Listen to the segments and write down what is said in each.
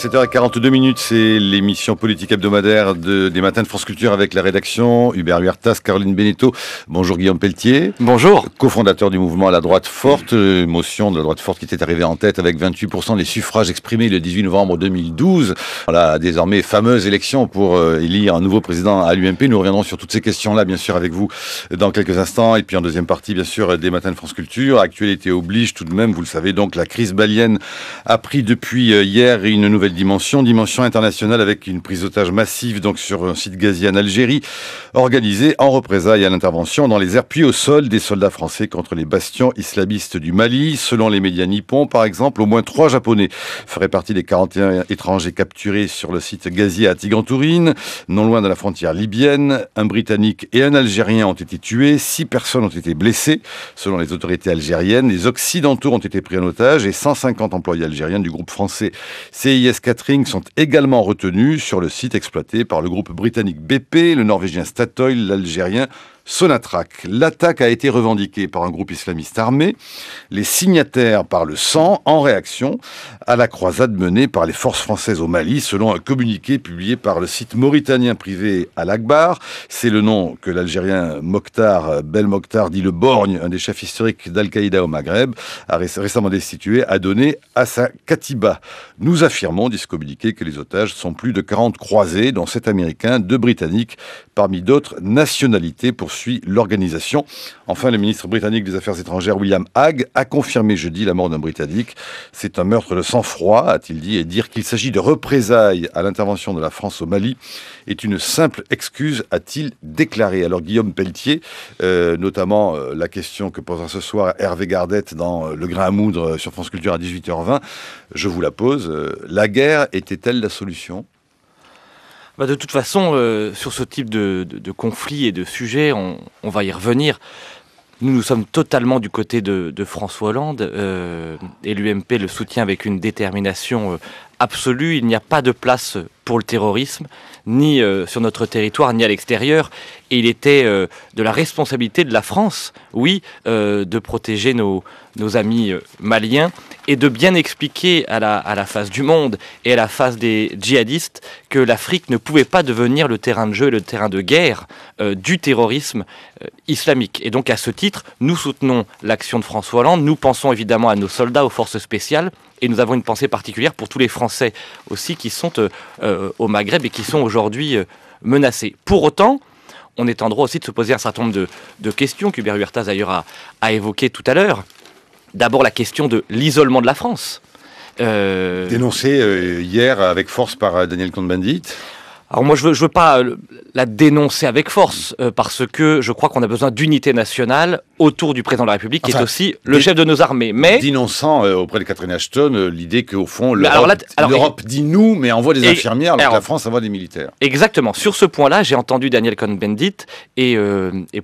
7h42, c'est l'émission politique hebdomadaire des matins de France Culture avec la rédaction, Hubert Huertas, Caroline Beneteau. Bonjour Guillaume Pelletier. Bonjour. Cofondateur du mouvement La Droite Forte, motion de la Droite Forte qui était arrivée en tête avec 28% des suffrages exprimés le 18 novembre 2012. La désormais fameuse élection pour élire un nouveau président à l'UMP. Nous reviendrons sur toutes ces questions-là, bien sûr, avec vous dans quelques instants. Et puis en deuxième partie, bien sûr, des matins de France Culture. Actualité oblige tout de même, vous le savez, donc la crise malienne a pris depuis hier une nouvelle dimension internationale avec une prise d'otage massive donc sur un site gazier en Algérie, organisée en représailles à l'intervention dans les airs puis au sol des soldats français contre les bastions islamistes du Mali. Selon les médias nippons, par exemple, au moins 3 Japonais feraient partie des 41 étrangers capturés sur le site gazier à Tigantourine, non loin de la frontière libyenne. Un Britannique et un Algérien ont été tués, 6 personnes ont été blessées. Selon les autorités algériennes, les Occidentaux ont été pris en otage et 150 employés algériens du groupe français CIS Catering sont également retenus sur le site exploité par le groupe britannique BP, le norvégien Statoil, l'algérien Sonatrach. L'attaque a été revendiquée par un groupe islamiste armé. Les signataires parlent le sang en réaction à la croisade menée par les forces françaises au Mali, selon un communiqué publié par le site mauritanien privé Al-Akbar. C'est le nom que l'Algérien Mokhtar Belmokhtar, dit le Borgne, un des chefs historiques d'Al-Qaïda au Maghreb, a récemment destitué, a donné à sa katiba. Nous affirmons, dit ce communiqué, que les otages sont plus de 40 croisés, dont 7 Américains, 2 Britanniques, parmi d'autres nationalités, poursuit l'organisation. Enfin, le ministre britannique des Affaires étrangères, William Hague, a confirmé jeudi la mort d'un Britannique. C'est un meurtre de sang-froid, a-t-il dit, et dire qu'il s'agit de représailles à l'intervention de la France au Mali est une simple excuse, a-t-il déclaré. Alors Guillaume Pelletier, notamment la question que posera ce soir Hervé Gardette dans Le Grain à moudre sur France Culture à 18h20, je vous la pose. La guerre était-elle la solution ? De toute façon, sur ce type de conflit et de sujet, on va y revenir. Nous sommes totalement du côté de François Hollande et l'UMP le soutient avec une détermination absolue. Il n'y a pas de place pour le terrorisme, ni sur notre territoire, ni à l'extérieur. Et il était de la responsabilité de la France, oui, de protéger nos amis maliens et de bien expliquer à la face du monde et à la face des djihadistes que l'Afrique ne pouvait pas devenir le terrain de jeu et le terrain de guerre du terrorisme islamique. Et donc à ce titre, nous soutenons l'action de François Hollande. Nous pensons évidemment à nos soldats, aux forces spéciales, et nous avons une pensée particulière pour tous les Français aussi qui sont au Maghreb et qui sont aujourd'hui menacés. Pour autant, on est en droit aussi de se poser un certain nombre de questions qu'Hubert Huertas d'ailleurs a évoquées tout à l'heure. D'abord la question de l'isolement de la France. Dénoncé hier avec force par Daniel Cohn-Bendit. Alors moi je veux pas la dénoncer avec force parce que je crois qu'on a besoin d'unité nationale autour du président de la République qui est aussi le chef de nos armées. Mais dénonçant auprès de Catherine Ashton l'idée qu'au fond l'Europe dit nous mais envoie des infirmières alors que la France envoie des militaires. Exactement. Sur ce point-là, j'ai entendu Daniel Cohn-Bendit et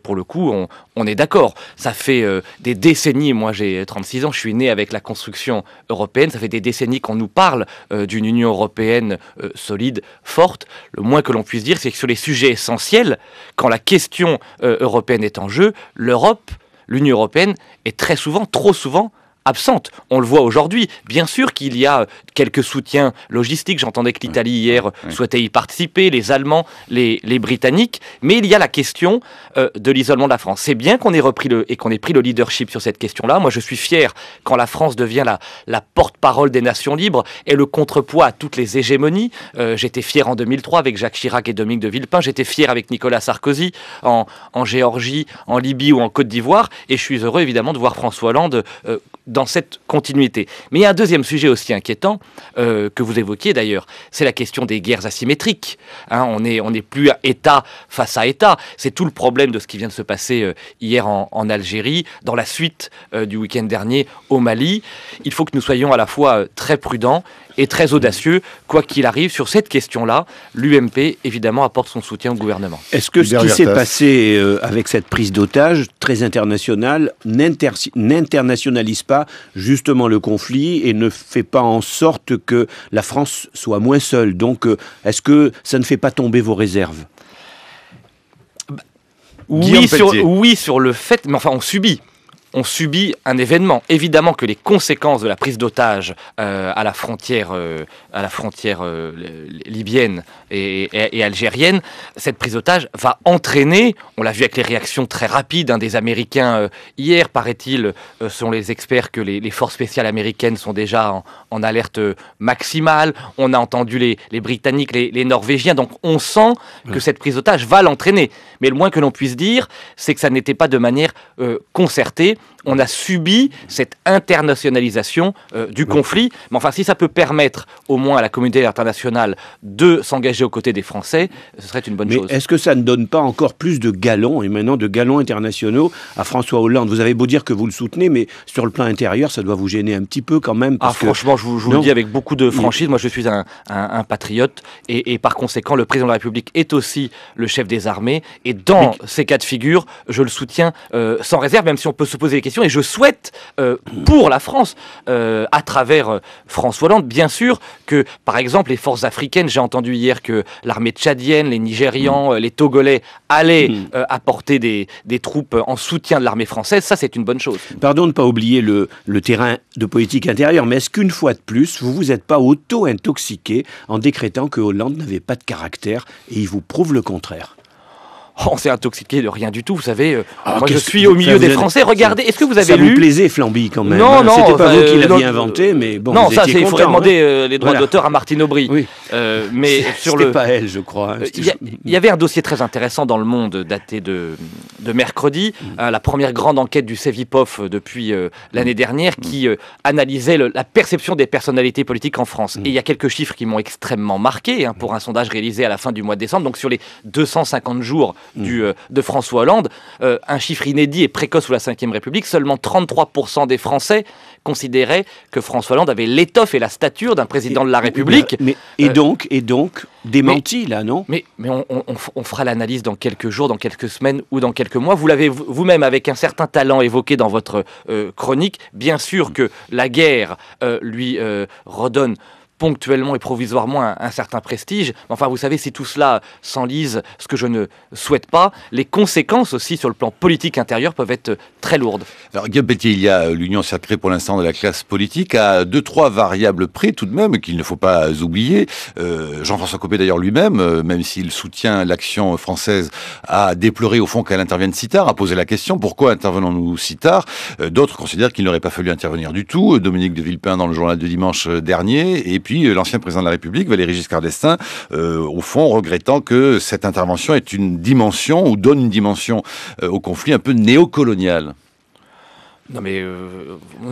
pour le coup on est d'accord. Ça fait des décennies, moi j'ai 36 ans, je suis né avec la construction européenne, ça fait des décennies qu'on nous parle d'une Union européenne solide, forte. Le moins que l'on puisse dire, c'est que sur les sujets essentiels, quand la question européenne est en jeu, l'Union européenne est très souvent, trop souvent, absente. On le voit aujourd'hui. Bien sûr qu'il y a quelques soutiens logistiques. J'entendais que l'Italie hier souhaitait y participer, les Allemands, les Britanniques. Mais il y a la question de l'isolement de la France. C'est bien qu'on ait pris le leadership sur cette question-là. Moi, je suis fier quand la France devient la porte-parole des nations libres et le contrepoids à toutes les hégémonies. J'étais fier en 2003 avec Jacques Chirac et Dominique de Villepin. J'étais fier avec Nicolas Sarkozy en Géorgie, en Libye ou en Côte d'Ivoire. Et je suis heureux, évidemment, de voir François Hollande dans cette continuité. Mais il y a un deuxième sujet aussi inquiétant, que vous évoquiez d'ailleurs, c'est la question des guerres asymétriques. On n'est plus État face à État. C'est tout le problème de ce qui vient de se passer hier en Algérie, dans la suite du week-end dernier au Mali. Il faut que nous soyons à la fois très prudents et très audacieux. Quoi qu'il arrive, sur cette question-là, l'UMP, évidemment, apporte son soutien au gouvernement. Est-ce que ce qui s'est passé avec cette prise d'otage très internationale n'internationalise pas justement le conflit et ne fait pas en sorte que la France soit moins seule? Donc, est-ce que ça ne fait pas tomber vos réserves? Oui, sur le fait, mais enfin, on subit. on subit un événement. Évidemment que les conséquences de la prise d'otages à la frontière libyenne et algérienne, cette prise d'otages va entraîner, on l'a vu avec les réactions très rapides des Américains hier, paraît-il, selon les experts, que les forces spéciales américaines sont déjà en alerte maximale. On a entendu les Britanniques, les Norvégiens, donc on sent que cette prise d'otages va l'entraîner. Mais le moins que l'on puisse dire, c'est que ça n'était pas de manière concertée. On a subi cette internationalisation du conflit. Mais enfin, si ça peut permettre au moins à la communauté internationale de s'engager aux côtés des Français, ce serait une bonne chose. Mais est-ce que ça ne donne pas encore plus de galons, et maintenant de galons internationaux, à François Hollande? Vous avez beau dire que vous le soutenez, mais sur le plan intérieur, ça doit vous gêner un petit peu quand même. Franchement, je vous le dis avec beaucoup de franchise. Moi, je suis un patriote et par conséquent, le président de la République est aussi le chef des armées. Et dans ces cas de figure, je le soutiens sans réserve, même si on peut se poser des questions. Et je souhaite pour la France, à travers François Hollande, bien sûr, que par exemple les forces africaines, j'ai entendu hier que l'armée tchadienne, les Nigérians, les Togolais allaient apporter des troupes en soutien de l'armée française. Ça, c'est une bonne chose. Pardon de ne pas oublier le terrain de politique intérieure, mais est-ce qu'une fois de plus, vous vous êtes pas auto-intoxiqué en décrétant que Hollande n'avait pas de caractère et il vous prouve le contraire? On s'est intoxiqué de rien du tout, vous savez. Moi, je suis au milieu des Français. Regardez, est-ce que vous avez lu... Ça vous plaisait, Flamby, quand même? Non, c'était pas vous qui l'aviez inventé, mais bon, non, vous ça, étiez il faudrait content, demander les droits d'auteur à Martine Aubry. Oui. Mais sur c'était pas elle, je crois. Il y avait un dossier très intéressant dans Le Monde, daté de mercredi, la première grande enquête du Cevipof depuis l'année dernière, qui analysait la perception des personnalités politiques en France. Et il y a quelques chiffres qui m'ont extrêmement marqué, pour un sondage réalisé à la fin du mois de décembre. Donc sur les 250 jours de François Hollande, un chiffre inédit et précoce sous la Ve République, seulement 33% des Français considéraient que François Hollande avait l'étoffe et la stature d'un président de la République. Et donc, démenti, là, non? Mais on fera l'analyse dans quelques jours, dans quelques semaines ou dans quelques mois. Vous l'avez vous-même, avec un certain talent, évoqué dans votre chronique. Bien sûr que la guerre lui redonne ponctuellement et provisoirement un certain prestige. Enfin, vous savez, si tout cela s'enlise, ce que je ne souhaite pas, les conséquences aussi sur le plan politique intérieur peuvent être très lourdes. Alors, Guillaume Pelletier, il y a l'union sacrée pour l'instant de la classe politique à 2-3 variables près tout de même qu'il ne faut pas oublier. Jean-François Copé d'ailleurs lui-même, même s'il soutient l'action française, a déploré au fond qu'elle intervienne si tard, a posé la question pourquoi intervenons-nous si tard. D'autres considèrent qu'il n'aurait pas fallu intervenir du tout. Dominique de Villepin dans le journal de dimanche dernier, et puis l'ancien président de la République, Valéry Giscard d'Estaing, au fond regrettant que cette intervention est une dimension, ou donne une dimension au conflit un peu néocolonial. Non mais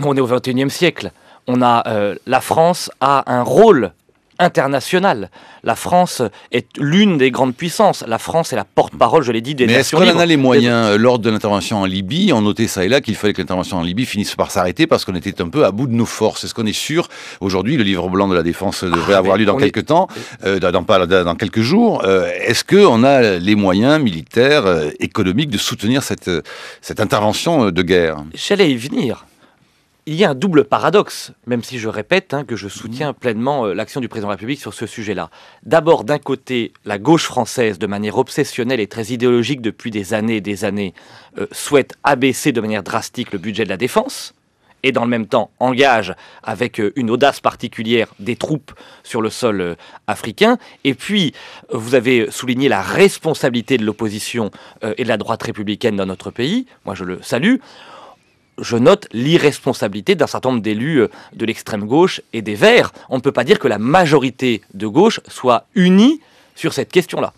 on est au XXIe siècle. La France a un rôle international. La France est l'une des grandes puissances. La France est la porte-parole, je l'ai dit, des nations libres. Mais est-ce qu'on en a les moyens? Lors de l'intervention en Libye, on notait ça et là qu'il fallait que l'intervention en Libye finisse par s'arrêter parce qu'on était un peu à bout de nos forces. Est-ce qu'on est sûr? Aujourd'hui, le livre blanc de la Défense devrait avoir lieu dans quelques temps, dans quelques jours. Est-ce qu'on a les moyens militaires, économiques de soutenir cette intervention de guerre? J'allais y venir. Il y a un double paradoxe, même si je répète que je soutiens pleinement l'action du président de la République sur ce sujet-là. D'abord, d'un côté, la gauche française, de manière obsessionnelle et très idéologique depuis des années et des années, souhaite abaisser de manière drastique le budget de la défense, et dans le même temps engage avec une audace particulière des troupes sur le sol africain. Et puis, vous avez souligné la responsabilité de l'opposition et de la droite républicaine dans notre pays. Moi, je le salue. Je note l'irresponsabilité d'un certain nombre d'élus de l'extrême gauche et des Verts. On ne peut pas dire que la majorité de gauche soit unie sur cette question-là.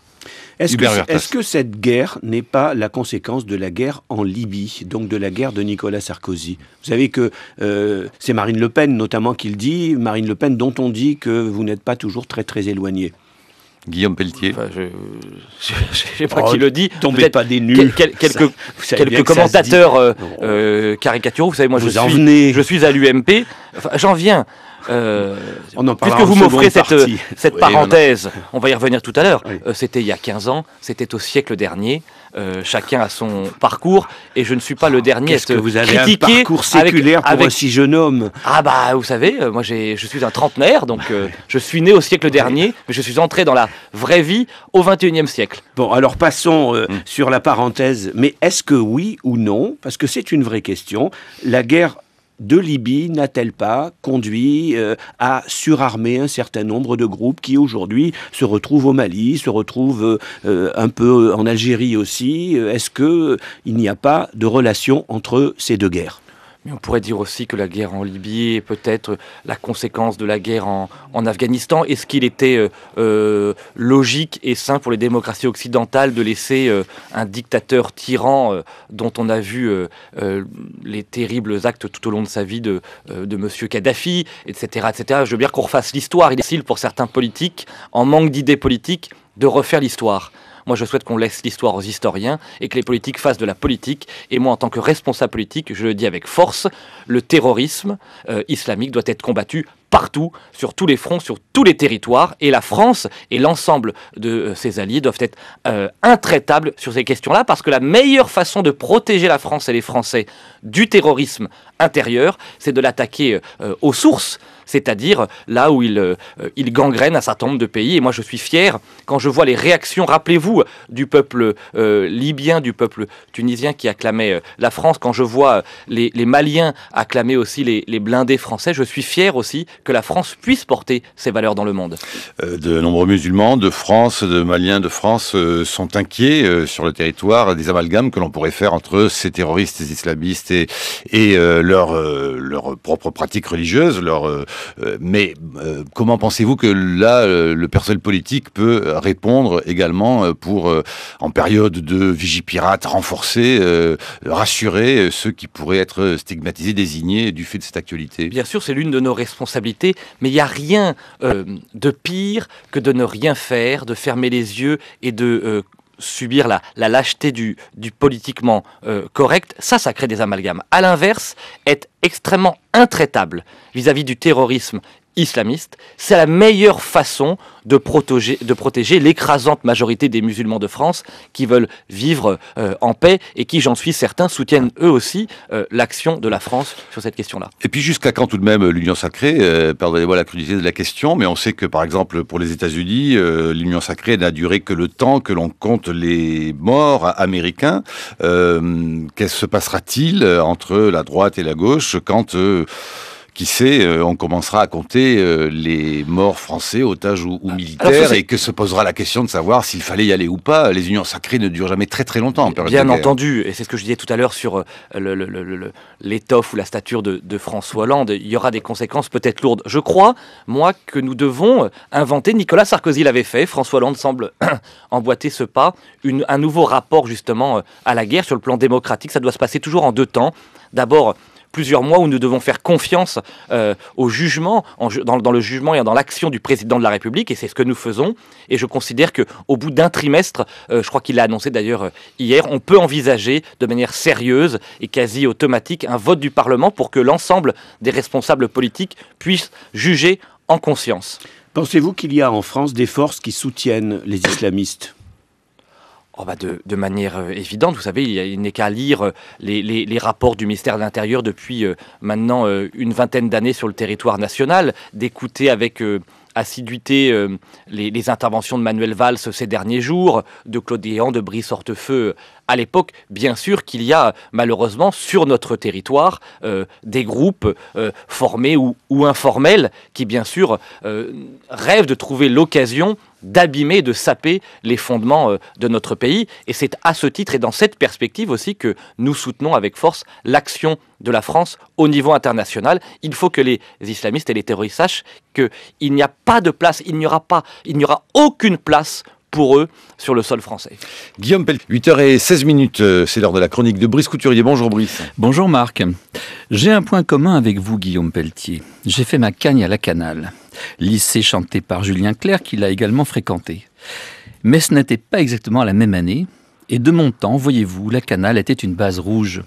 Est-ce que cette guerre n'est pas la conséquence de la guerre en Libye, donc de la guerre de Nicolas Sarkozy? Vous savez que c'est Marine Le Pen notamment qui le dit, Marine Le Pen dont on dit que vous n'êtes pas toujours très très éloigné. Guillaume Pelletier. Enfin, je ne sais pas qui le dit. Tombez pas des nuls. Quelques commentateurs caricaturaux. Vous savez, moi, je suis à l'UMP. Enfin, j'en viens On en parlera puisque en vous m'offrez seconde partie. cette Oui, parenthèse, on va y revenir tout à l'heure. Oui. C'était il y a 15 ans, c'était au siècle dernier. Chacun a son parcours et je ne suis pas le dernier à Qu'est-ce que être vous avez un critiqué parcours séculaire pour un si jeune homme. Ah bah vous savez, moi je suis un trentenaire, donc je suis né au siècle dernier, mais je suis entré dans la vraie vie au 21e siècle. Bon, alors passons sur la parenthèse. Mais est-ce que oui ou non, parce que c'est une vraie question, la guerre de Libye n'a-t-elle pas conduit à surarmer un certain nombre de groupes qui aujourd'hui se retrouvent au Mali, se retrouvent un peu en Algérie aussi? Est-ce qu'il n'y a pas de relation entre ces deux guerres? Mais on pourrait dire aussi que la guerre en Libye est peut-être la conséquence de la guerre en Afghanistan. Est-ce qu'il était logique et sain pour les démocraties occidentales de laisser un dictateur tyran dont on a vu les terribles actes tout au long de sa vie de Monsieur Kadhafi, etc., etc. Je veux bien qu'on refasse l'histoire. Il est facile pour certains politiques, en manque d'idées politiques, de refaire l'histoire. Moi, je souhaite qu'on laisse l'histoire aux historiens et que les politiques fassent de la politique. Et moi, en tant que responsable politique, je le dis avec force, le terrorisme islamique doit être combattu partout, sur tous les fronts, sur tous les territoires. Et la France et l'ensemble de ses alliés doivent être intraitables sur ces questions-là, parce que la meilleure façon de protéger la France et les Français du terrorisme intérieur, c'est de l'attaquer aux sources, c'est-à-dire là où il gangrène un certain nombre de pays. Et moi, je suis fier quand je vois les réactions, rappelez-vous, du peuple libyen, du peuple tunisien qui acclamait la France, quand je vois les Maliens acclamer aussi les blindés français, je suis fier aussi que la France puisse porter ses valeurs dans le monde. De nombreux musulmans de France, de Maliens de France sont inquiets sur le territoire des amalgames que l'on pourrait faire entre ces terroristes islamistes et leurs propres pratiques religieuses. Mais comment pensez-vous que là, le personnel politique peut répondre également pour, en période de vigipirate renforcée, rassurer ceux qui pourraient être stigmatisés, désignés du fait de cette actualité? Bien sûr, c'est l'une de nos responsabilités, mais il n'y a rien de pire que de ne rien faire, de fermer les yeux et de subir la lâcheté du politiquement correct. Ça crée des amalgames. À l'inverse, être extrêmement intraitable vis-à-vis du terrorisme islamiste, c'est la meilleure façon de protéger l'écrasante majorité des musulmans de France qui veulent vivre en paix et qui, j'en suis certain, soutiennent eux aussi l'action de la France sur cette question-là. Et puis jusqu'à quand tout de même l'union sacrée? Pardonnez-moi la crudité de la question, mais on sait que par exemple pour les États-Unis, l'union sacrée n'a duré que le temps que l'on compte les morts américains. Qu'est-ce se passera-t-il entre la droite et la gauche quand qui sait, on commencera à compter les morts français, otages ou militaires, et que se posera la question de savoir s'il fallait y aller ou pas. Les unions sacrées ne durent jamais très très longtemps en période de guerre. Bien entendu, et c'est ce que je disais tout à l'heure sur l'étoffe ou la stature de François Hollande. Il y aura des conséquences peut-être lourdes. Je crois, moi, que nous devons inventer, Nicolas Sarkozy l'avait fait, François Hollande semble emboîter ce pas, un nouveau rapport justement à la guerre sur le plan démocratique. Ça doit se passer toujours en deux temps. D'abord, plusieurs mois où nous devons faire confiance au jugement, dans le jugement et dans l'action du président de la République, et c'est ce que nous faisons. Et je considère qu'au bout d'un trimestre, je crois qu'il l'a annoncé d'ailleurs hier, on peut envisager de manière sérieuse et quasi automatique un vote du Parlement pour que l'ensemble des responsables politiques puissent juger en conscience. Pensez-vous qu'il y a en France des forces qui soutiennent les islamistes ? De manière évidente, vous savez, il n'est qu'à lire les rapports du ministère de l'Intérieur depuis maintenant une vingtaine d'années sur le territoire national, d'écouter avec assiduité les interventions de Manuel Valls ces derniers jours, de Claude Guéant, de Brice Hortefeux à l'époque. Bien sûr qu'il y a malheureusement sur notre territoire des groupes formés ou informels qui bien sûr rêvent de trouver l'occasion d'abîmer, de saper les fondements de notre pays. Et c'est à ce titre et dans cette perspective aussi que nous soutenons avec force l'action de la France au niveau international. Il faut que les islamistes et les terroristes sachent qu'il n'y a pas de place, il n'y aura aucune place pour eux sur le sol français. Guillaume Pelletier, 8h16, c'est l'heure de la chronique de Brice Couturier. Bonjour Brice. Bonjour Marc. J'ai un point commun avec vous, Guillaume Pelletier. J'ai fait ma cagne à la Canale, lycée chanté par Julien Clerc, qui l'a également fréquenté. Mais ce n'était pas exactement la même année, et de mon temps, voyez-vous, la Canale était une base rouge.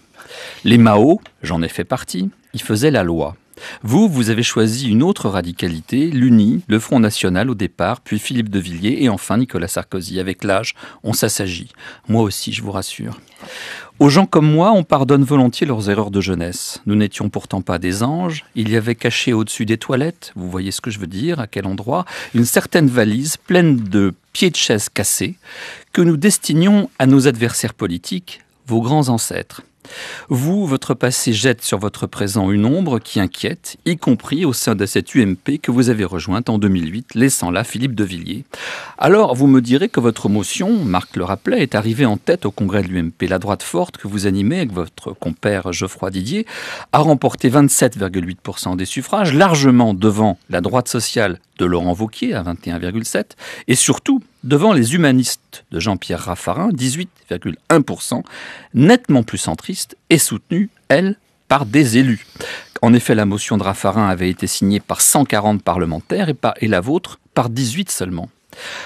Les Mao, j'en ai fait partie, y faisaient la loi. Vous avez choisi une autre radicalité, l'UNI, le Front National au départ, puis Philippe de Villiers et enfin Nicolas Sarkozy. Avec l'âge, on s'assagit. Moi aussi, je vous rassure. Aux gens comme moi, on pardonne volontiers leurs erreurs de jeunesse. Nous n'étions pourtant pas des anges. Il y avait caché au-dessus des toilettes, vous voyez ce que je veux dire, à quel endroit, une certaine valise pleine de pieds de chaise cassés que nous destinions à nos adversaires politiques, vos grands ancêtres. Vous, votre passé jette sur votre présent une ombre qui inquiète, y compris au sein de cette UMP que vous avez rejointe en 2008, laissant là Philippe de Villiers. Alors, vous me direz que votre motion, Marc le rappelait, est arrivée en tête au congrès de l'UMP. La droite forte que vous animez avec votre compère Geoffroy Didier a remporté 27,8% des suffrages, largement devant la droite sociale de Laurent Wauquiez à 21,7% et surtout devant les humanistes de Jean-Pierre Raffarin, 18,1%, nettement plus centriste et soutenue, elle, par des élus. En effet, la motion de Raffarin avait été signée par 140 parlementaires et la vôtre par 18 seulement.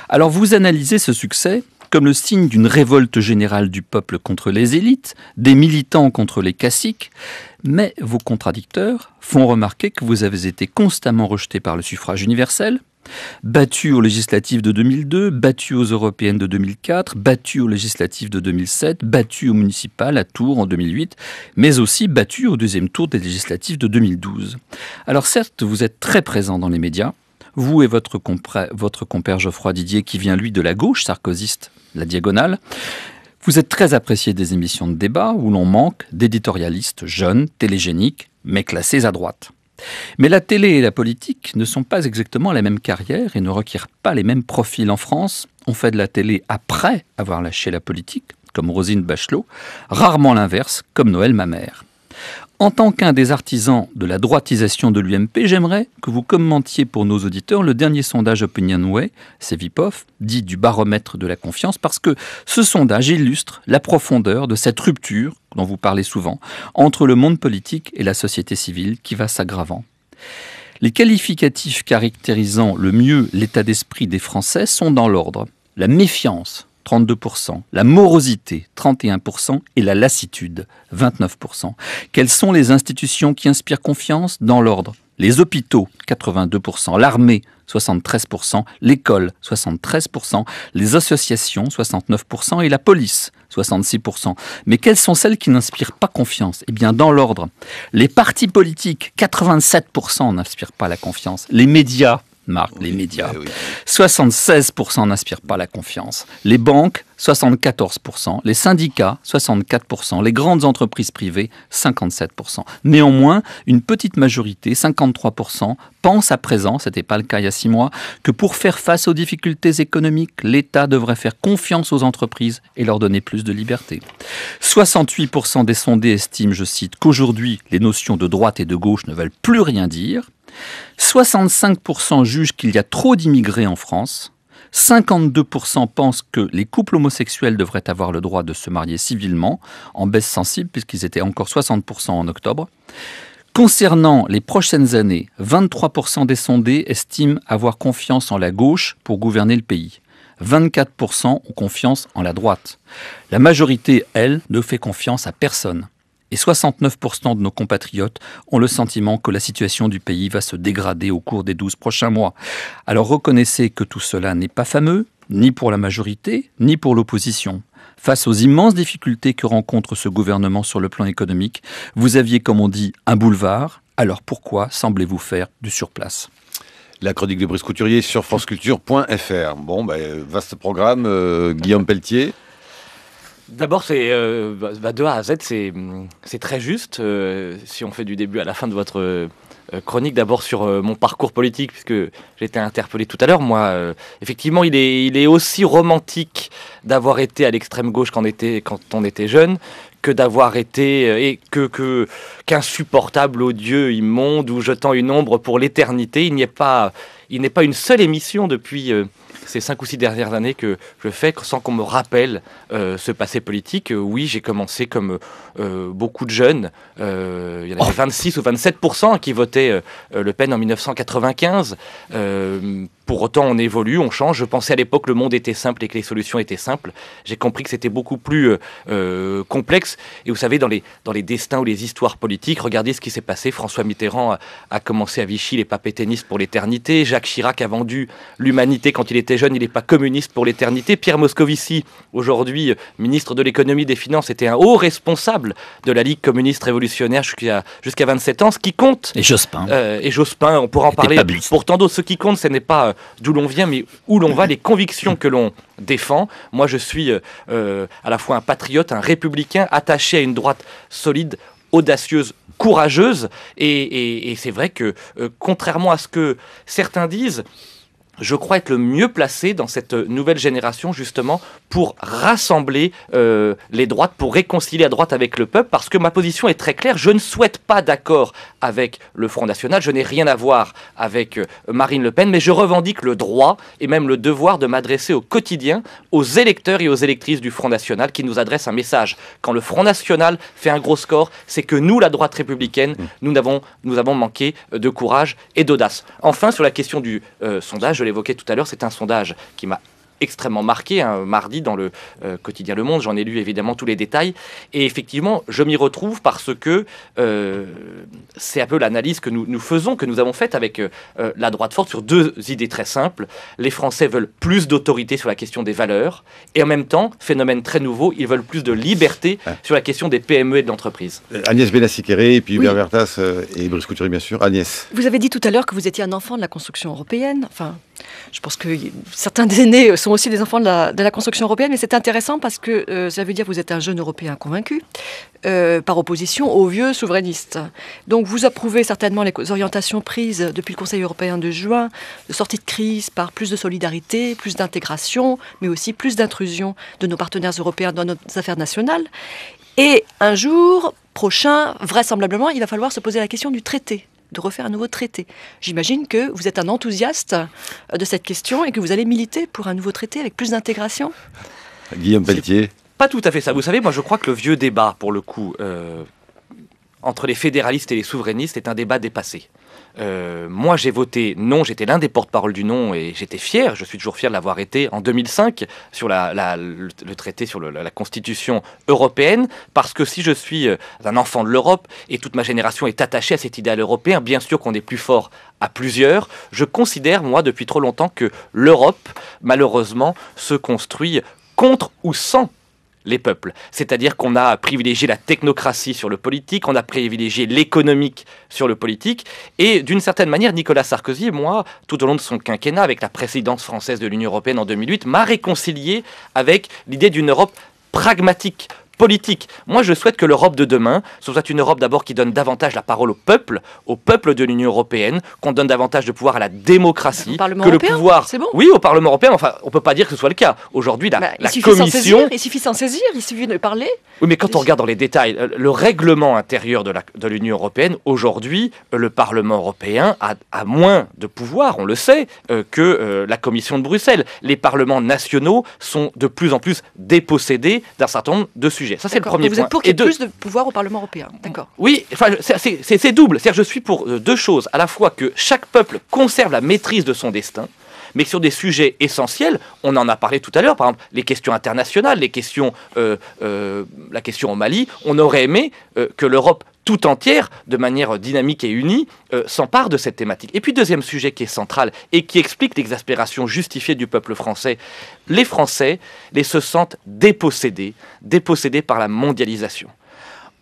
Alors vous analysez ce succès comme le signe d'une révolte générale du peuple contre les élites, des militants contre les caciques, mais vos contradicteurs font remarquer que vous avez été constamment rejeté par le suffrage universel, battu aux législatives de 2002, battu aux européennes de 2004, battu aux législatives de 2007, battu aux municipales à Tours en 2008, mais aussi battu au deuxième tour des législatives de 2012. Alors certes, vous êtes très présent dans les médias, vous et votre compère Geoffroy Didier, qui vient lui de la gauche sarkozyste, la diagonale. Vous êtes très apprécié des émissions de débat où l'on manque d'éditorialistes jeunes, télégéniques, mais classés à droite. Mais la télé et la politique ne sont pas exactement la même carrière et ne requièrent pas les mêmes profils. En France, on fait de la télé après avoir lâché la politique, comme Roselyne Bachelot, rarement l'inverse, comme Noël Mamère. En tant qu'un des artisans de la droitisation de l'UMP, j'aimerais que vous commentiez pour nos auditeurs le dernier sondage Opinionway, Cevipof, dit du baromètre de la confiance, parce que ce sondage illustre la profondeur de cette rupture, dont vous parlez souvent, entre le monde politique et la société civile qui va s'aggravant. Les qualificatifs caractérisant le mieux l'état d'esprit des Français sont dans l'ordre. La méfiance, 32%, la morosité, 31%, et la lassitude, 29%. Quelles sont les institutions qui inspirent confiance? Dans l'ordre. Les hôpitaux, 82%, l'armée, 73%, l'école, 73%, les associations, 69%, et la police, 66%. Mais quelles sont celles qui n'inspirent pas confiance? Eh bien, dans l'ordre. Les partis politiques, 87% n'inspirent pas la confiance. Les médias, Marc, les médias. 76% n'inspirent pas la confiance. Les banques, 74%. Les syndicats, 64%. Les grandes entreprises privées, 57%. Néanmoins, une petite majorité, 53%, pense à présent, ce n'était pas le cas il y a 6 mois, que pour faire face aux difficultés économiques, l'État devrait faire confiance aux entreprises et leur donner plus de liberté. 68% des sondés estiment, je cite, qu'aujourd'hui, les notions de droite et de gauche ne veulent plus rien dire. 65% jugent qu'il y a trop d'immigrés en France. 52% pensent que les couples homosexuels devraient avoir le droit de se marier civilement, en baisse sensible puisqu'ils étaient encore 60% en octobre. Concernant les prochaines années, 23% des sondés estiment avoir confiance en la gauche pour gouverner le pays. 24% ont confiance en la droite. La majorité, elle, ne fait confiance à personne. Et 69% de nos compatriotes ont le sentiment que la situation du pays va se dégrader au cours des 12 prochains mois. Alors reconnaissez que tout cela n'est pas fameux, ni pour la majorité, ni pour l'opposition. Face aux immenses difficultés que rencontre ce gouvernement sur le plan économique, vous aviez, comme on dit, un boulevard. Alors pourquoi semblez-vous faire du surplace ? La chronique de Brice Couturier sur franceculture.fr. Bon, vaste programme. Guillaume Pelletier. D'abord, c'est de A à Z, c'est très juste. Si on fait du début à la fin de votre chronique, d'abord sur mon parcours politique, puisque j'ai été interpellé tout à l'heure. Moi, effectivement, il est aussi romantique d'avoir été à l'extrême gauche quand on était jeune, que d'avoir été qu'insupportable, odieux, immonde ou jetant une ombre pour l'éternité. Il n'est pas une seule émission depuis ces 5 ou 6 dernières années que je fais sans qu'on me rappelle ce passé politique. Oui, j'ai commencé comme beaucoup de jeunes. Il y en avait 26 ou 27% qui votaient Le Pen en 1995. Pour autant, on évolue, on change. Je pensais à l'époque que le monde était simple et que les solutions étaient simples. J'ai compris que c'était beaucoup plus complexe. Et vous savez, dans les destins ou les histoires politiques, regardez ce qui s'est passé. François Mitterrand a commencé à Vichy, il n'est pas pétainiste pour l'éternité. Jacques Chirac a vendu l'humanité quand il était jeune, il n'est pas communiste pour l'éternité. Pierre Moscovici, aujourd'hui ministre de l'économie et des finances, était un haut responsable de la Ligue communiste révolutionnaire jusqu'à 27 ans. Ce qui compte... Et Jospin. On pourra en parler. Pabliste. Pour tant d'autres, ce qui compte, ce n'est pas d'où l'on vient, mais où l'on va, les convictions que l'on défend. Moi, je suis à la fois un patriote, un républicain, attaché à une droite solide, audacieuse, courageuse. Et c'est vrai que, contrairement à ce que certains disent, je crois être le mieux placé dans cette nouvelle génération, justement, pour rassembler les droites, pour réconcilier la droite avec le peuple, parce que ma position est très claire. Je ne souhaite pas d'accord avec le Front National, je n'ai rien à voir avec Marine Le Pen, mais je revendique le droit et même le devoir de m'adresser au quotidien aux électeurs et aux électrices du Front National qui nous adressent un message. Quand le Front National fait un gros score, c'est que nous, la droite républicaine, nous avons manqué de courage et d'audace. Enfin, sur la question du sondage, je l'évoquais tout à l'heure, c'est un sondage qui m'a extrêmement marqué, mardi dans le quotidien Le Monde, j'en ai lu évidemment tous les détails, et effectivement je m'y retrouve parce que c'est un peu l'analyse que nous faisons, que nous avons faite avec la droite forte sur deux idées très simples. Les Français veulent plus d'autorité sur la question des valeurs, et en même temps, phénomène très nouveau, ils veulent plus de liberté sur la question des PME et de l'entreprise. Agnès Benassi-Kéré, et puis Oui. Hubert Vertas et Brice Couturier, bien sûr. Agnès. Vous avez dit tout à l'heure que vous étiez un enfant de la construction européenne. Enfin, je pense que certains des aînés sont aussi des enfants de la construction européenne, mais c'est intéressant parce que ça veut dire que vous êtes un jeune Européen convaincu, par opposition aux vieux souverainistes. Donc vous approuvez certainement les orientations prises depuis le Conseil européen de juin, de sortie de crise par plus de solidarité, plus d'intégration, mais aussi plus d'intrusion de nos partenaires européens dans nos affaires nationales. Et un jour prochain, vraisemblablement, il va falloir se poser la question du traité, de refaire un nouveau traité. J'imagine que vous êtes un enthousiaste de cette question et que vous allez militer pour un nouveau traité avec plus d'intégration. Guillaume Pelletier. Pas tout à fait ça. Vous savez, moi je crois que le vieux débat, pour le coup, entre les fédéralistes et les souverainistes est un débat dépassé. Moi j'ai voté non, j'étais l'un des porte-parole du non et j'étais fier, je suis toujours fier de l'avoir été en 2005 sur le traité sur la constitution européenne, parce que si je suis un enfant de l'Europe et toute ma génération est attachée à cet idéal européen, bien sûr qu'on est plus fort à plusieurs, je considère moi depuis trop longtemps que l'Europe malheureusement se construit contre ou sans les peuples. C'est-à-dire qu'on a privilégié la technocratie sur le politique, on a privilégié l'économique sur le politique, et d'une certaine manière, Nicolas Sarkozy, moi, tout au long de son quinquennat, avec la présidence française de l'Union européenne en 2008, m'a réconcilié avec l'idée d'une Europe pragmatique, politique. Moi, je souhaite que l'Europe de demain, ce soit une Europe d'abord qui donne davantage la parole au peuple de l'Union européenne, qu'on donne davantage de pouvoir à la démocratie, Au Parlement que le européen, pouvoir, c'est bon. Oui, au Parlement européen. Enfin, on peut pas dire que ce soit le cas. Aujourd'hui, la Commission. Il suffit s'en saisir, il suffit de parler. Oui, mais quand on regarde dans les détails, le règlement intérieur de l'Union européenne, aujourd'hui, le Parlement européen a moins de pouvoir, on le sait, que la Commission de Bruxelles. Les parlements nationaux sont de plus en plus dépossédés d'un certain nombre de sujets. Ça, c'est le premier Vous point. êtes pour qu'il y ait plus de pouvoir au Parlement européen, d'accord. Oui, enfin, c'est double. C'est-à-dire que je suis pour deux choses. À la fois que chaque peuple conserve la maîtrise de son destin, mais sur des sujets essentiels, on en a parlé tout à l'heure, par exemple les questions internationales, la question au Mali, on aurait aimé que l'Europe tout entière, de manière dynamique et unie, s'empare de cette thématique. Et puis deuxième sujet qui est central et qui explique l'exaspération justifiée du peuple français, les Français se sentent dépossédés par la mondialisation.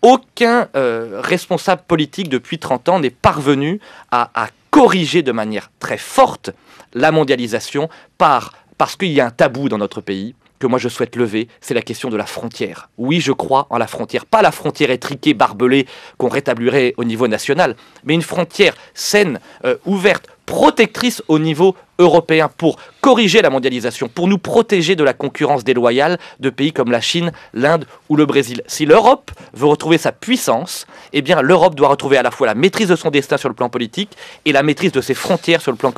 Aucun responsable politique depuis 30 ans n'est parvenu à corriger de manière très forte la mondialisation parce qu'il y a un tabou dans notre pays que moi je souhaite lever, c'est la question de la frontière. Oui, je crois en la frontière, pas la frontière étriquée, barbelée qu'on rétablirait au niveau national, mais une frontière saine, ouverte, protectrice au niveau européen pour corriger la mondialisation, pour nous protéger de la concurrence déloyale de pays comme la Chine, l'Inde ou le Brésil. Si l'Europe veut retrouver sa puissance, eh bien l'Europe doit retrouver à la fois la maîtrise de son destin sur le plan politique et la maîtrise de ses frontières sur le plan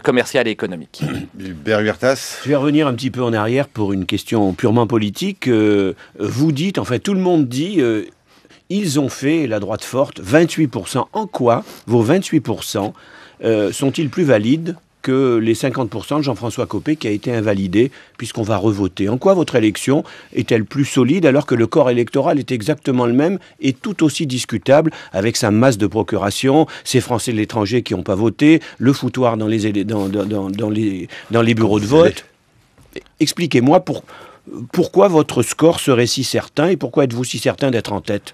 commercial et économique. Hubert Vertas. Je vais revenir un petit peu en arrière pour une question purement politique. Vous dites, enfin tout le monde dit, ils ont fait la droite forte, 28%. En quoi vos 28% sont-ils plus valides que les 50% de Jean-François Copé qui a été invalidé, puisqu'on va revoter. En quoi votre élection est-elle plus solide alors que le corps électoral est exactement le même et tout aussi discutable, avec sa masse de procuration, ces Français de l'étranger qui n'ont pas voté, le foutoir dans les bureaux de vote? Expliquez-moi pourquoi votre score serait si certain et pourquoi êtes-vous si certain d'être en tête?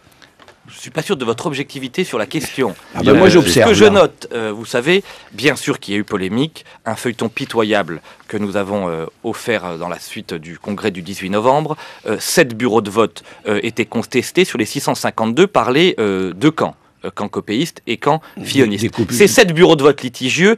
Je ne suis pas sûr de votre objectivité sur la question. Moi, j'observe. Ce que je note, vous savez, bien sûr qu'il y a eu polémique, un feuilleton pitoyable que nous avons offert dans la suite du congrès du 18 novembre. 7 bureaux de vote étaient contestés sur les 652 par les deux camps. Camp copéiste et camp filloniste. Ces 7 bureaux de vote litigieux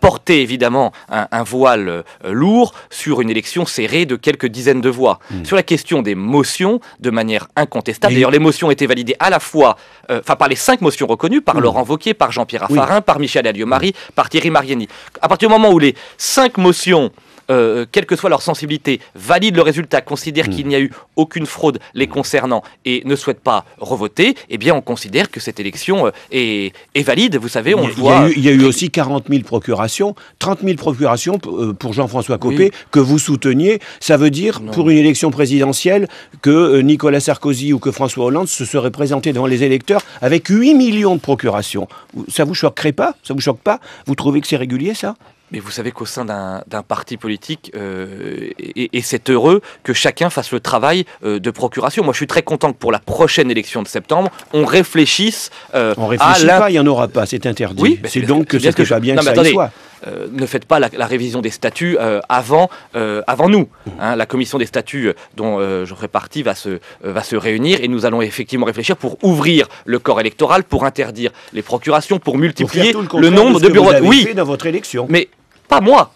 portaient évidemment un voile lourd sur une élection serrée de quelques dizaines de voix. Sur la question des motions, de manière incontestable, d'ailleurs les motions étaient validées à la fois par les 5 motions reconnues, par Laurent Wauquiez, par Jean-Pierre Raffarin, par Michel Alliot-Marie, par Thierry Mariani. À partir du moment où les 5 motions quelle que soit leur sensibilité, valident le résultat, considèrent qu'il n'y a eu aucune fraude les concernant et ne souhaitent pas revoter, eh bien on considère que cette élection est valide. Vous savez, on le voit. Il y a eu aussi 40 000 procurations, 30 000 procurations pour Jean-François Copé, que vous souteniez. Ça veut dire, pour une élection présidentielle, que Nicolas Sarkozy ou que François Hollande se seraient présentés devant les électeurs avec 8 millions de procurations. Ça vous choquerait pas? Ça vous choque pas? Vous trouvez que c'est régulier, ça? Mais vous savez qu'au sein d'un parti politique, et c'est heureux que chacun fasse le travail de procuration. Moi, je suis très content que pour la prochaine élection de septembre, on réfléchisse on réfléchit pas, il n'y en aura pas, c'est interdit. Oui, c'est donc que c'est pas bien que ça y soit. Ne faites pas la révision des statuts avant nous. Hein, la commission des statuts dont je ferai partie va se réunir et nous allons effectivement réfléchir pour ouvrir le corps électoral, pour interdire les procurations, pour multiplier le nombre de bureaux. Oui, dans votre élection. Mais pas moi,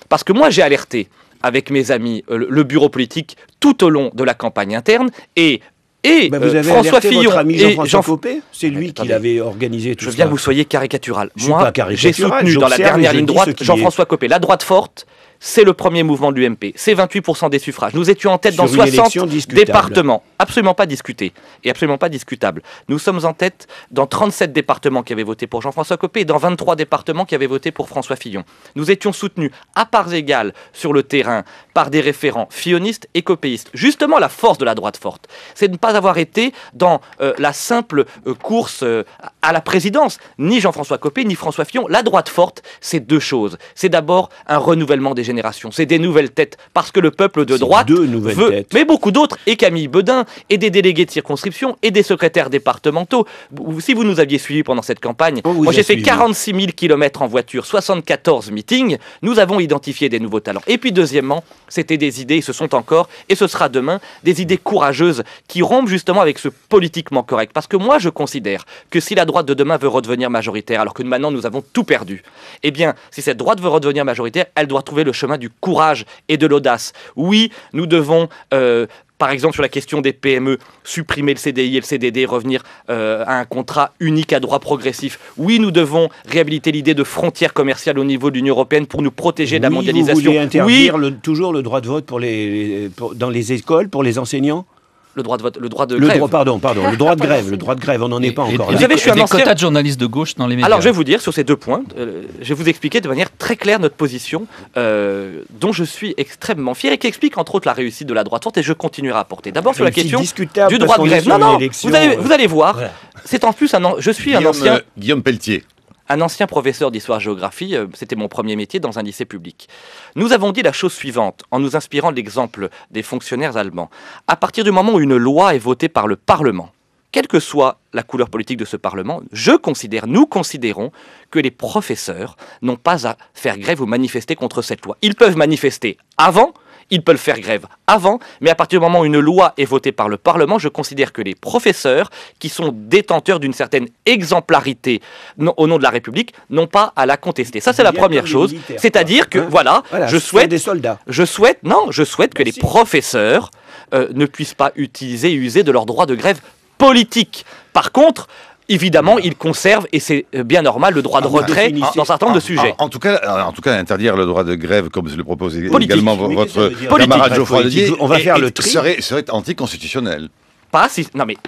parce que moi j'ai alerté avec mes amis le bureau politique tout au long de la campagne interne et vous avez François Fillon votre ami et Jean-François Copé, c'est lui qui l'avait organisé tout ça. Je viens que vous soyez caricatural. Moi, j'ai soutenu dans la dernière ligne droite Jean-François Copé. La droite forte, c'est le premier mouvement de l'UMP. C'est 28% des suffrages. Nous étions en tête dans 60 départements. Absolument pas discuté et absolument pas discutable. Nous sommes en tête dans 37 départements qui avaient voté pour Jean-François Copé et dans 23 départements qui avaient voté pour François Fillon. Nous étions soutenus à parts égales sur le terrain par des référents fillonistes et copéistes. Justement, la force de la droite forte, c'est de ne pas avoir été dans la simple course à la présidence. Ni Jean-François Copé, ni François Fillon. La droite forte, c'est deux choses. C'est d'abord un renouvellement des générations. C'est des nouvelles têtes. Parce que le peuple de droite veut, têtes. Mais beaucoup d'autres, et Camille Bedin, et des délégués de circonscription, et des secrétaires départementaux. Si vous nous aviez suivis pendant cette campagne, moi j'ai fait 46 000 km en voiture, 74 meetings, nous avons identifié des nouveaux talents. Et puis deuxièmement, c'était des idées, ce sont encore, et ce sera demain, des idées courageuses qui rompent justement avec ce politiquement correct. Parce que moi je considère que si la droite de demain veut redevenir majoritaire, alors que maintenant nous avons tout perdu, eh bien si cette droite veut redevenir majoritaire, elle doit trouver le chemin du courage et de l'audace. Oui, nous devons par exemple, sur la question des PME, supprimer le CDI et le CDD, revenir à un contrat unique à droit progressif. Oui, nous devons réhabiliter l'idée de frontières commerciales au niveau de l'Union européenne pour nous protéger de la mondialisation. Vous voulez interdire toujours le droit de vote dans les écoles, pour les enseignants ? Le droit de vote, le droit de grève. Le droit de grève, le droit de grève, on n'en est pas encore là. Vous savez, je suis un ancien... quotas de journalistes de gauche dans les médias. Alors, je vais vous dire sur ces deux points, je vais vous expliquer de manière très claire notre position, dont je suis extrêmement fier et qui explique entre autres la réussite de la droite forte et je continuerai à porter. D'abord sur la question du droit de grève. Non, vous allez voir. Ouais. C'est en plus je suis un ancien. Guillaume Pelletier. Un ancien professeur d'histoire-géographie, c'était mon premier métier dans un lycée public. Nous avons dit la chose suivante, en nous inspirant de l'exemple des fonctionnaires allemands. À partir du moment où une loi est votée par le Parlement, quelle que soit la couleur politique de ce Parlement, nous considérons que les professeurs n'ont pas à faire grève ou manifester contre cette loi. Ils peuvent manifester avant, ils peuvent faire grève avant, mais à partir du moment où une loi est votée par le Parlement, je considère que les professeurs, qui sont détenteurs d'une certaine exemplarité au nom de la République, n'ont pas à la contester. Ça, c'est la première chose. C'est-à-dire que, voilà, je souhaite que les professeurs ne puissent pas user de leur droit de grève politique. Par contre, évidemment, ils conservent, et c'est bien normal, le droit de retrait dans un certain nombre de sujets. En tout cas, interdire le droit de grève, comme le propose également votre camarade Geoffroy Didier, on va faire le tri. Serait anticonstitutionnel.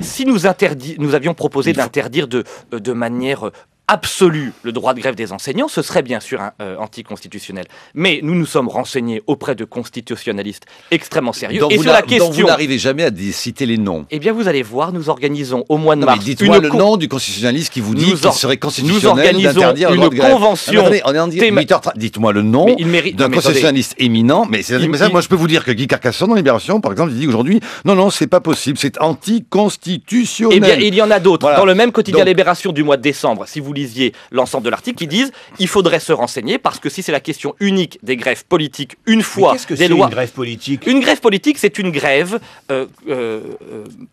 Si nous avions proposé d'interdire de manière absolu le droit de grève des enseignants, ce serait bien sûr anticonstitutionnel. Mais nous nous sommes renseignés auprès de constitutionnalistes extrêmement sérieux. Donc et sur la question, donc vous n'arrivez jamais à citer les noms. Eh bien, vous allez voir, nous organisons au mois de Non, mars. mais dites-moi le nom du constitutionnaliste qui vous dit qu'il serait nous constitutionnel organisons d'interdire le droit de une grève. convention. Non, mais attendez, on est en 8h30. Dites-moi le nom d'un constitutionnaliste éminent. Mais ça, moi, je peux vous dire que Guy Carcassonne, dans Libération, par exemple, il dit aujourd'hui, non, c'est pas possible, c'est anticonstitutionnel. Eh bien, il y en a d'autres. Voilà. Dans le même quotidien Donc, Libération du mois de décembre, si vous lisiez l'ensemble de l'article, qui disent il faudrait se renseigner parce que si c'est la question unique des grèves politiques, une fois qu'est-ce que des c'est lois. une grève politique? Une grève politique, c'est une grève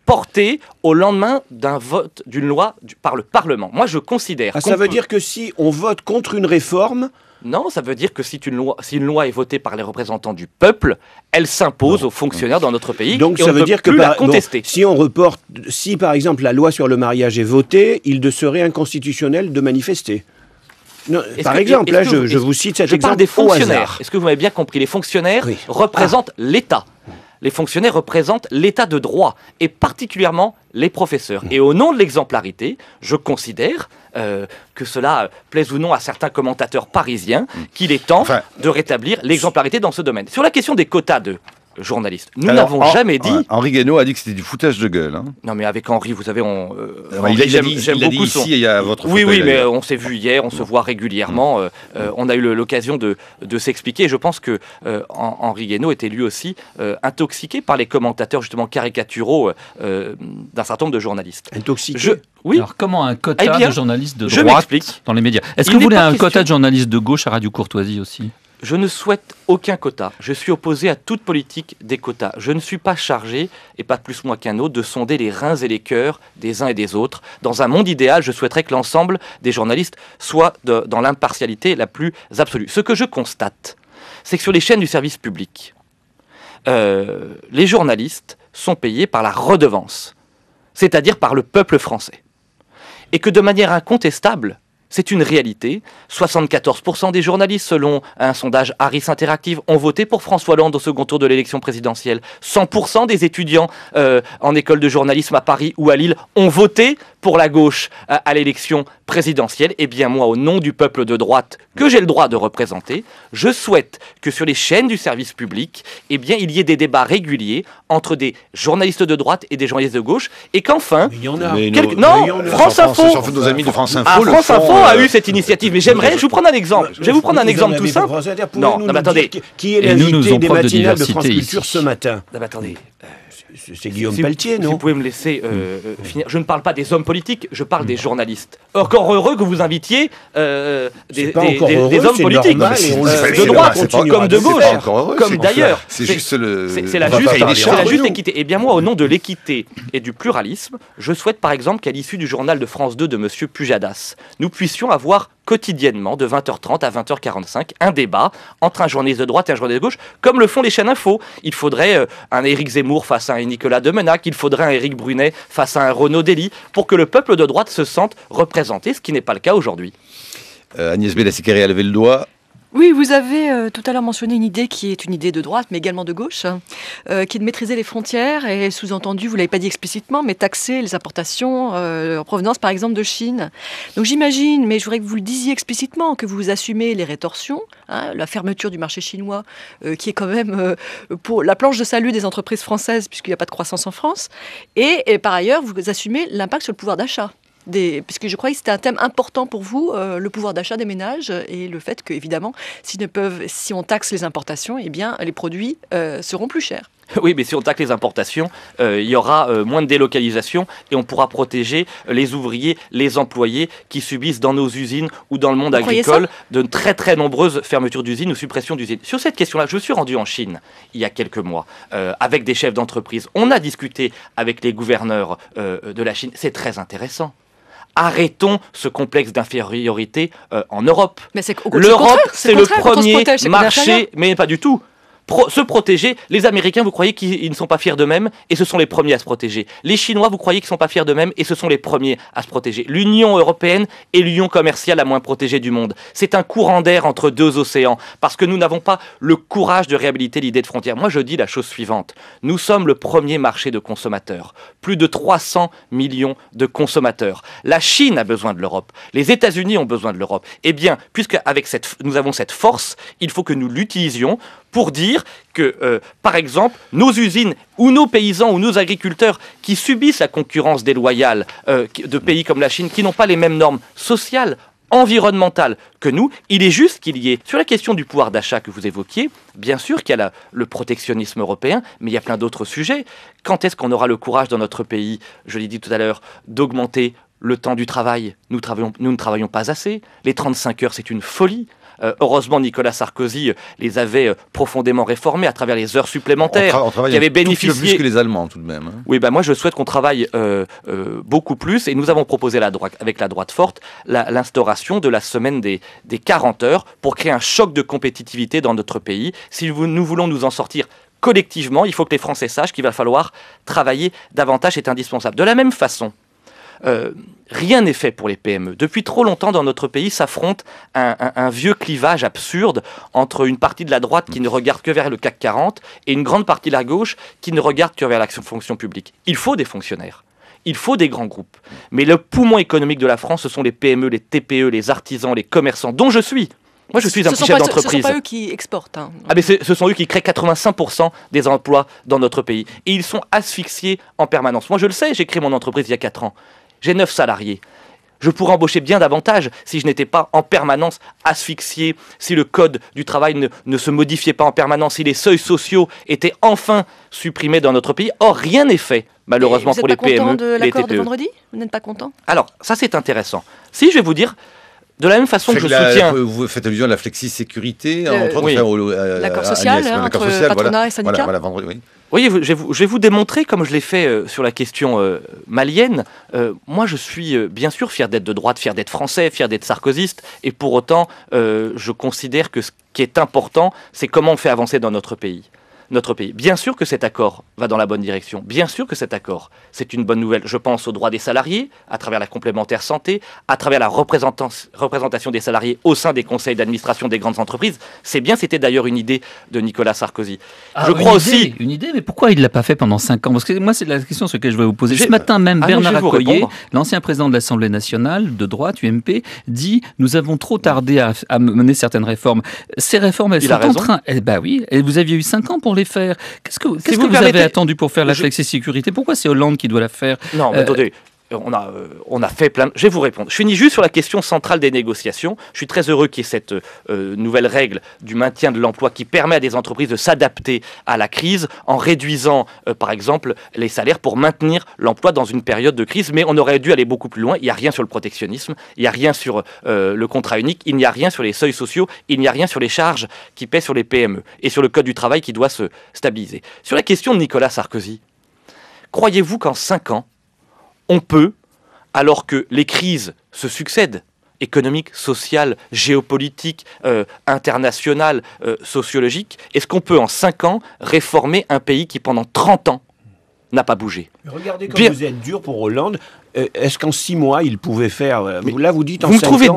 portée au lendemain d'un vote d'une loi par le Parlement. Moi, je considère. Ça veut dire que si on vote contre une réforme. Non, ça veut dire que si une loi est votée par les représentants du peuple, elle s'impose aux fonctionnaires dans notre pays. Donc et ça on veut ne dire peut que plus la contester. si par exemple la loi sur le mariage est votée, il serait inconstitutionnel de manifester. Non, par exemple, là, je vous cite cet exemple. Je parle des fonctionnaires. Est-ce que vous m'avez bien compris? Les fonctionnaires représentent l'État. Les fonctionnaires représentent l'état de droit, et particulièrement les professeurs. Et au nom de l'exemplarité, je considère que cela plaise ou non à certains commentateurs parisiens, qu'il est temps de rétablir l'exemplarité dans ce domaine. Sur la question des quotas de journalistes, nous n'avons jamais dit... Henri Guénaud a dit que c'était du foutage de gueule. Hein. Non, mais avec Henri, vous savez, j'aime beaucoup ici, il y a votre Oui, fauteuil, mais on s'est vu hier, on se voit régulièrement. On a eu l'occasion de s'expliquer. Et je pense que Henri Guénaud était lui aussi intoxiqué par les commentateurs justement caricaturaux d'un certain nombre de journalistes. Intoxiqué Oui. Alors comment un quota de journalistes de droite dans les médias? Est-ce que vous voulez un quota de journalistes de gauche à Radio Courtoisie aussi? Je ne souhaite aucun quota. Je suis opposé à toute politique des quotas. Je ne suis pas chargé, et pas plus moi qu'un autre, de sonder les reins et les cœurs des uns et des autres. Dans un monde idéal, je souhaiterais que l'ensemble des journalistes soient dans l'impartialité la plus absolue. Ce que je constate, c'est que sur les chaînes du service public, les journalistes sont payés par la redevance, c'est-à-dire par le peuple français. Et que de manière incontestable, c'est une réalité. 74% des journalistes, selon un sondage Harris Interactive, ont voté pour François Hollande au second tour de l'élection présidentielle. 100% des étudiants en école de journalisme à Paris ou à Lille ont voté pour la gauche à l'élection présidentielle. Eh bien moi, au nom du peuple de droite que j'ai le droit de représenter, je souhaite que sur les chaînes du service public, eh bien, il y ait des débats réguliers entre des journalistes de droite et des journalistes de gauche, et qu'enfin... Il y en a. France Info... nos amis de France Info. France Info a eu cette initiative, mais j'aimerais... Je vous prendre un exemple. Je vais vous prendre un exemple tout simple. Non, mais attendez. Qui est l'invité des matinales de France Culture ce matin? Non, mais attendez... C'est Guillaume Pelletier, non? Si vous pouvez me laisser finir. Je ne parle pas des hommes politiques, je parle des journalistes. Encore heureux que vous invitiez des hommes politiques de droite, comme de gauche, comme d'ailleurs. C'est juste la juste équité. Et bien moi, au nom de l'équité et du pluralisme, je souhaite par exemple qu'à l'issue du journal de France 2 de Monsieur Pujadas, nous puissions avoir quotidiennement, de 20h30 à 20h45, un débat entre un journaliste de droite et un journaliste de gauche, comme le font les chaînes info. Il faudrait un Éric Zemmour face à un Nicolas Demenac, il faudrait un Éric Brunet face à un Renaud Dely, pour que le peuple de droite se sente représenté, ce qui n'est pas le cas aujourd'hui. Agnès Bella-Sicari a levé le doigt. Oui, vous avez tout à l'heure mentionné une idée qui est une idée de droite, mais également de gauche, qui est de maîtriser les frontières et, sous-entendu, vous ne l'avez pas dit explicitement, mais taxer les importations en provenance, par exemple, de Chine. Donc j'imagine, mais je voudrais que vous le disiez explicitement, que vous assumez les rétorsions, la fermeture du marché chinois, qui est quand même pour la planche de salut des entreprises françaises, puisqu'il n'y a pas de croissance en France, et par ailleurs, vous assumez l'impact sur le pouvoir d'achat. Puisque je croyais que c'était un thème important pour vous, le pouvoir d'achat des ménages et le fait que, évidemment, si on taxe les importations, eh bien, les produits seront plus chers. Oui, mais si on taxe les importations, il y aura moins de délocalisation et on pourra protéger les ouvriers, les employés qui subissent dans nos usines ou dans le monde agricole de très très nombreuses fermetures d'usines ou suppressions d'usines. Sur cette question-là, je me suis rendu en Chine il y a quelques mois avec des chefs d'entreprise. On a discuté avec les gouverneurs de la Chine. C'est très intéressant. Arrêtons ce complexe d'infériorité en Europe. Mais l'Europe, c'est le premier marché, mais pas du tout. se protéger. Les Américains, vous croyez qu'ils ne sont pas fiers d'eux-mêmes et ce sont les premiers à se protéger. Les Chinois, vous croyez qu'ils ne sont pas fiers d'eux-mêmes et ce sont les premiers à se protéger. L'Union européenne est l'union commerciale la moins protégée du monde. C'est un courant d'air entre deux océans parce que nous n'avons pas le courage de réhabiliter l'idée de frontière. Moi, je dis la chose suivante. Nous sommes le premier marché de consommateurs. Plus de 300 millions de consommateurs. La Chine a besoin de l'Europe. Les États-Unis ont besoin de l'Europe. Eh bien, puisque nous avons cette force, il faut que nous l'utilisions pour dire que, par exemple, nos usines ou nos paysans ou nos agriculteurs qui subissent la concurrence déloyale de pays comme la Chine, qui n'ont pas les mêmes normes sociales, environnementales que nous, il est juste qu'il y ait, sur la question du pouvoir d'achat que vous évoquiez, bien sûr qu'il y a le protectionnisme européen, mais il y a plein d'autres sujets. Quand est-ce qu'on aura le courage dans notre pays, je l'ai dit tout à l'heure, d'augmenter le temps du travail? Nous ne travaillons pas assez. Les 35 heures, c'est une folie. Heureusement, Nicolas Sarkozy les avait profondément réformés à travers les heures supplémentaires qui avaient bénéficié. Plus que les Allemands, tout de même. Hein. Oui, moi je souhaite qu'on travaille beaucoup plus et nous avons proposé avec la droite forte l'instauration de la semaine des 40 heures pour créer un choc de compétitivité dans notre pays. Si nous voulons nous en sortir collectivement, il faut que les Français sachent qu'il va falloir travailler davantage, c'est indispensable. De la même façon, rien n'est fait pour les PME. Depuis trop longtemps dans notre pays s'affronte un vieux clivage absurde entre une partie de la droite qui ne regarde que vers le CAC 40 et une grande partie de la gauche qui ne regarde que vers la fonction publique. Il faut des fonctionnaires. Il faut des grands groupes. Mais le poumon économique de la France, ce sont les PME, les TPE, les artisans, les commerçants, dont je suis. Moi, je suis un petit chef d'entreprise. Ce ne sont pas eux qui exportent. Hein. Ah, mais ce sont eux qui créent 85% des emplois dans notre pays. Et ils sont asphyxiés en permanence. Moi, je le sais, j'ai créé mon entreprise il y a 4 ans. J'ai 9 salariés. Je pourrais embaucher bien davantage si je n'étais pas en permanence asphyxié, si le code du travail ne se modifiait pas en permanence, si les seuils sociaux étaient enfin supprimés dans notre pays. Or, rien n'est fait, malheureusement, pour les PME, vous n'êtes pas content de l'accord les TPE. de vendredi? Vous n'êtes pas content? Alors, ça c'est intéressant. Si, je vais vous dire, de la même façon que je soutiens... Vous faites allusion à la flexi-sécurité, l'accord social, entre patronat et syndicat. Voilà, vendredi, oui. Oui, je vais vous démontrer, comme je l'ai fait sur la question malienne, moi je suis bien sûr fier d'être de droite, fier d'être français, fier d'être sarkozyste, et pour autant, je considère que ce qui est important, c'est comment on fait avancer dans notre pays. Bien sûr que cet accord va dans la bonne direction. Bien sûr que cet accord, c'est une bonne nouvelle. Je pense aux droits des salariés, à travers la complémentaire santé, à travers la représentation des salariés au sein des conseils d'administration des grandes entreprises. C'est bien, c'était d'ailleurs une idée de Nicolas Sarkozy. Je crois aussi... Une idée, mais pourquoi il ne l'a pas fait pendant 5 ans? Parce que moi, c'est la question sur laquelle je vais vous poser. Ce matin même, Bernard Accoyer, l'ancien président de l'Assemblée nationale, de droite, UMP, dit « Nous avons trop tardé à mener certaines réformes ». Ces réformes, elles sont en train... oui, et vous aviez eu 5 ans pour les faire. Qu'est-ce que vous avez attendu pour faire la flexi-sécurité? Pourquoi c'est Hollande qui doit la faire? Non, mais attendez. On a fait plein... Je vais vous répondre. Je finis juste sur la question centrale des négociations. Je suis très heureux qu'il y ait cette nouvelle règle du maintien de l'emploi qui permet à des entreprises de s'adapter à la crise en réduisant, par exemple, les salaires pour maintenir l'emploi dans une période de crise. Mais on aurait dû aller beaucoup plus loin. Il n'y a rien sur le protectionnisme, il n'y a rien sur le contrat unique, il n'y a rien sur les seuils sociaux, il n'y a rien sur les charges qui pèsent sur les PME et sur le code du travail qui doit se stabiliser. Sur la question de Nicolas Sarkozy, croyez-vous qu'en 5 ans, on peut, alors que les crises se succèdent, économiques, sociales, géopolitiques, internationales, sociologiques, est-ce qu'on peut en 5 ans réformer un pays qui pendant 30 ans n'a pas bougé? Regardez comme vous êtes dur pour Hollande. Est-ce qu'en 6 mois, il pouvait faire... Là, vous dites en 5 ans...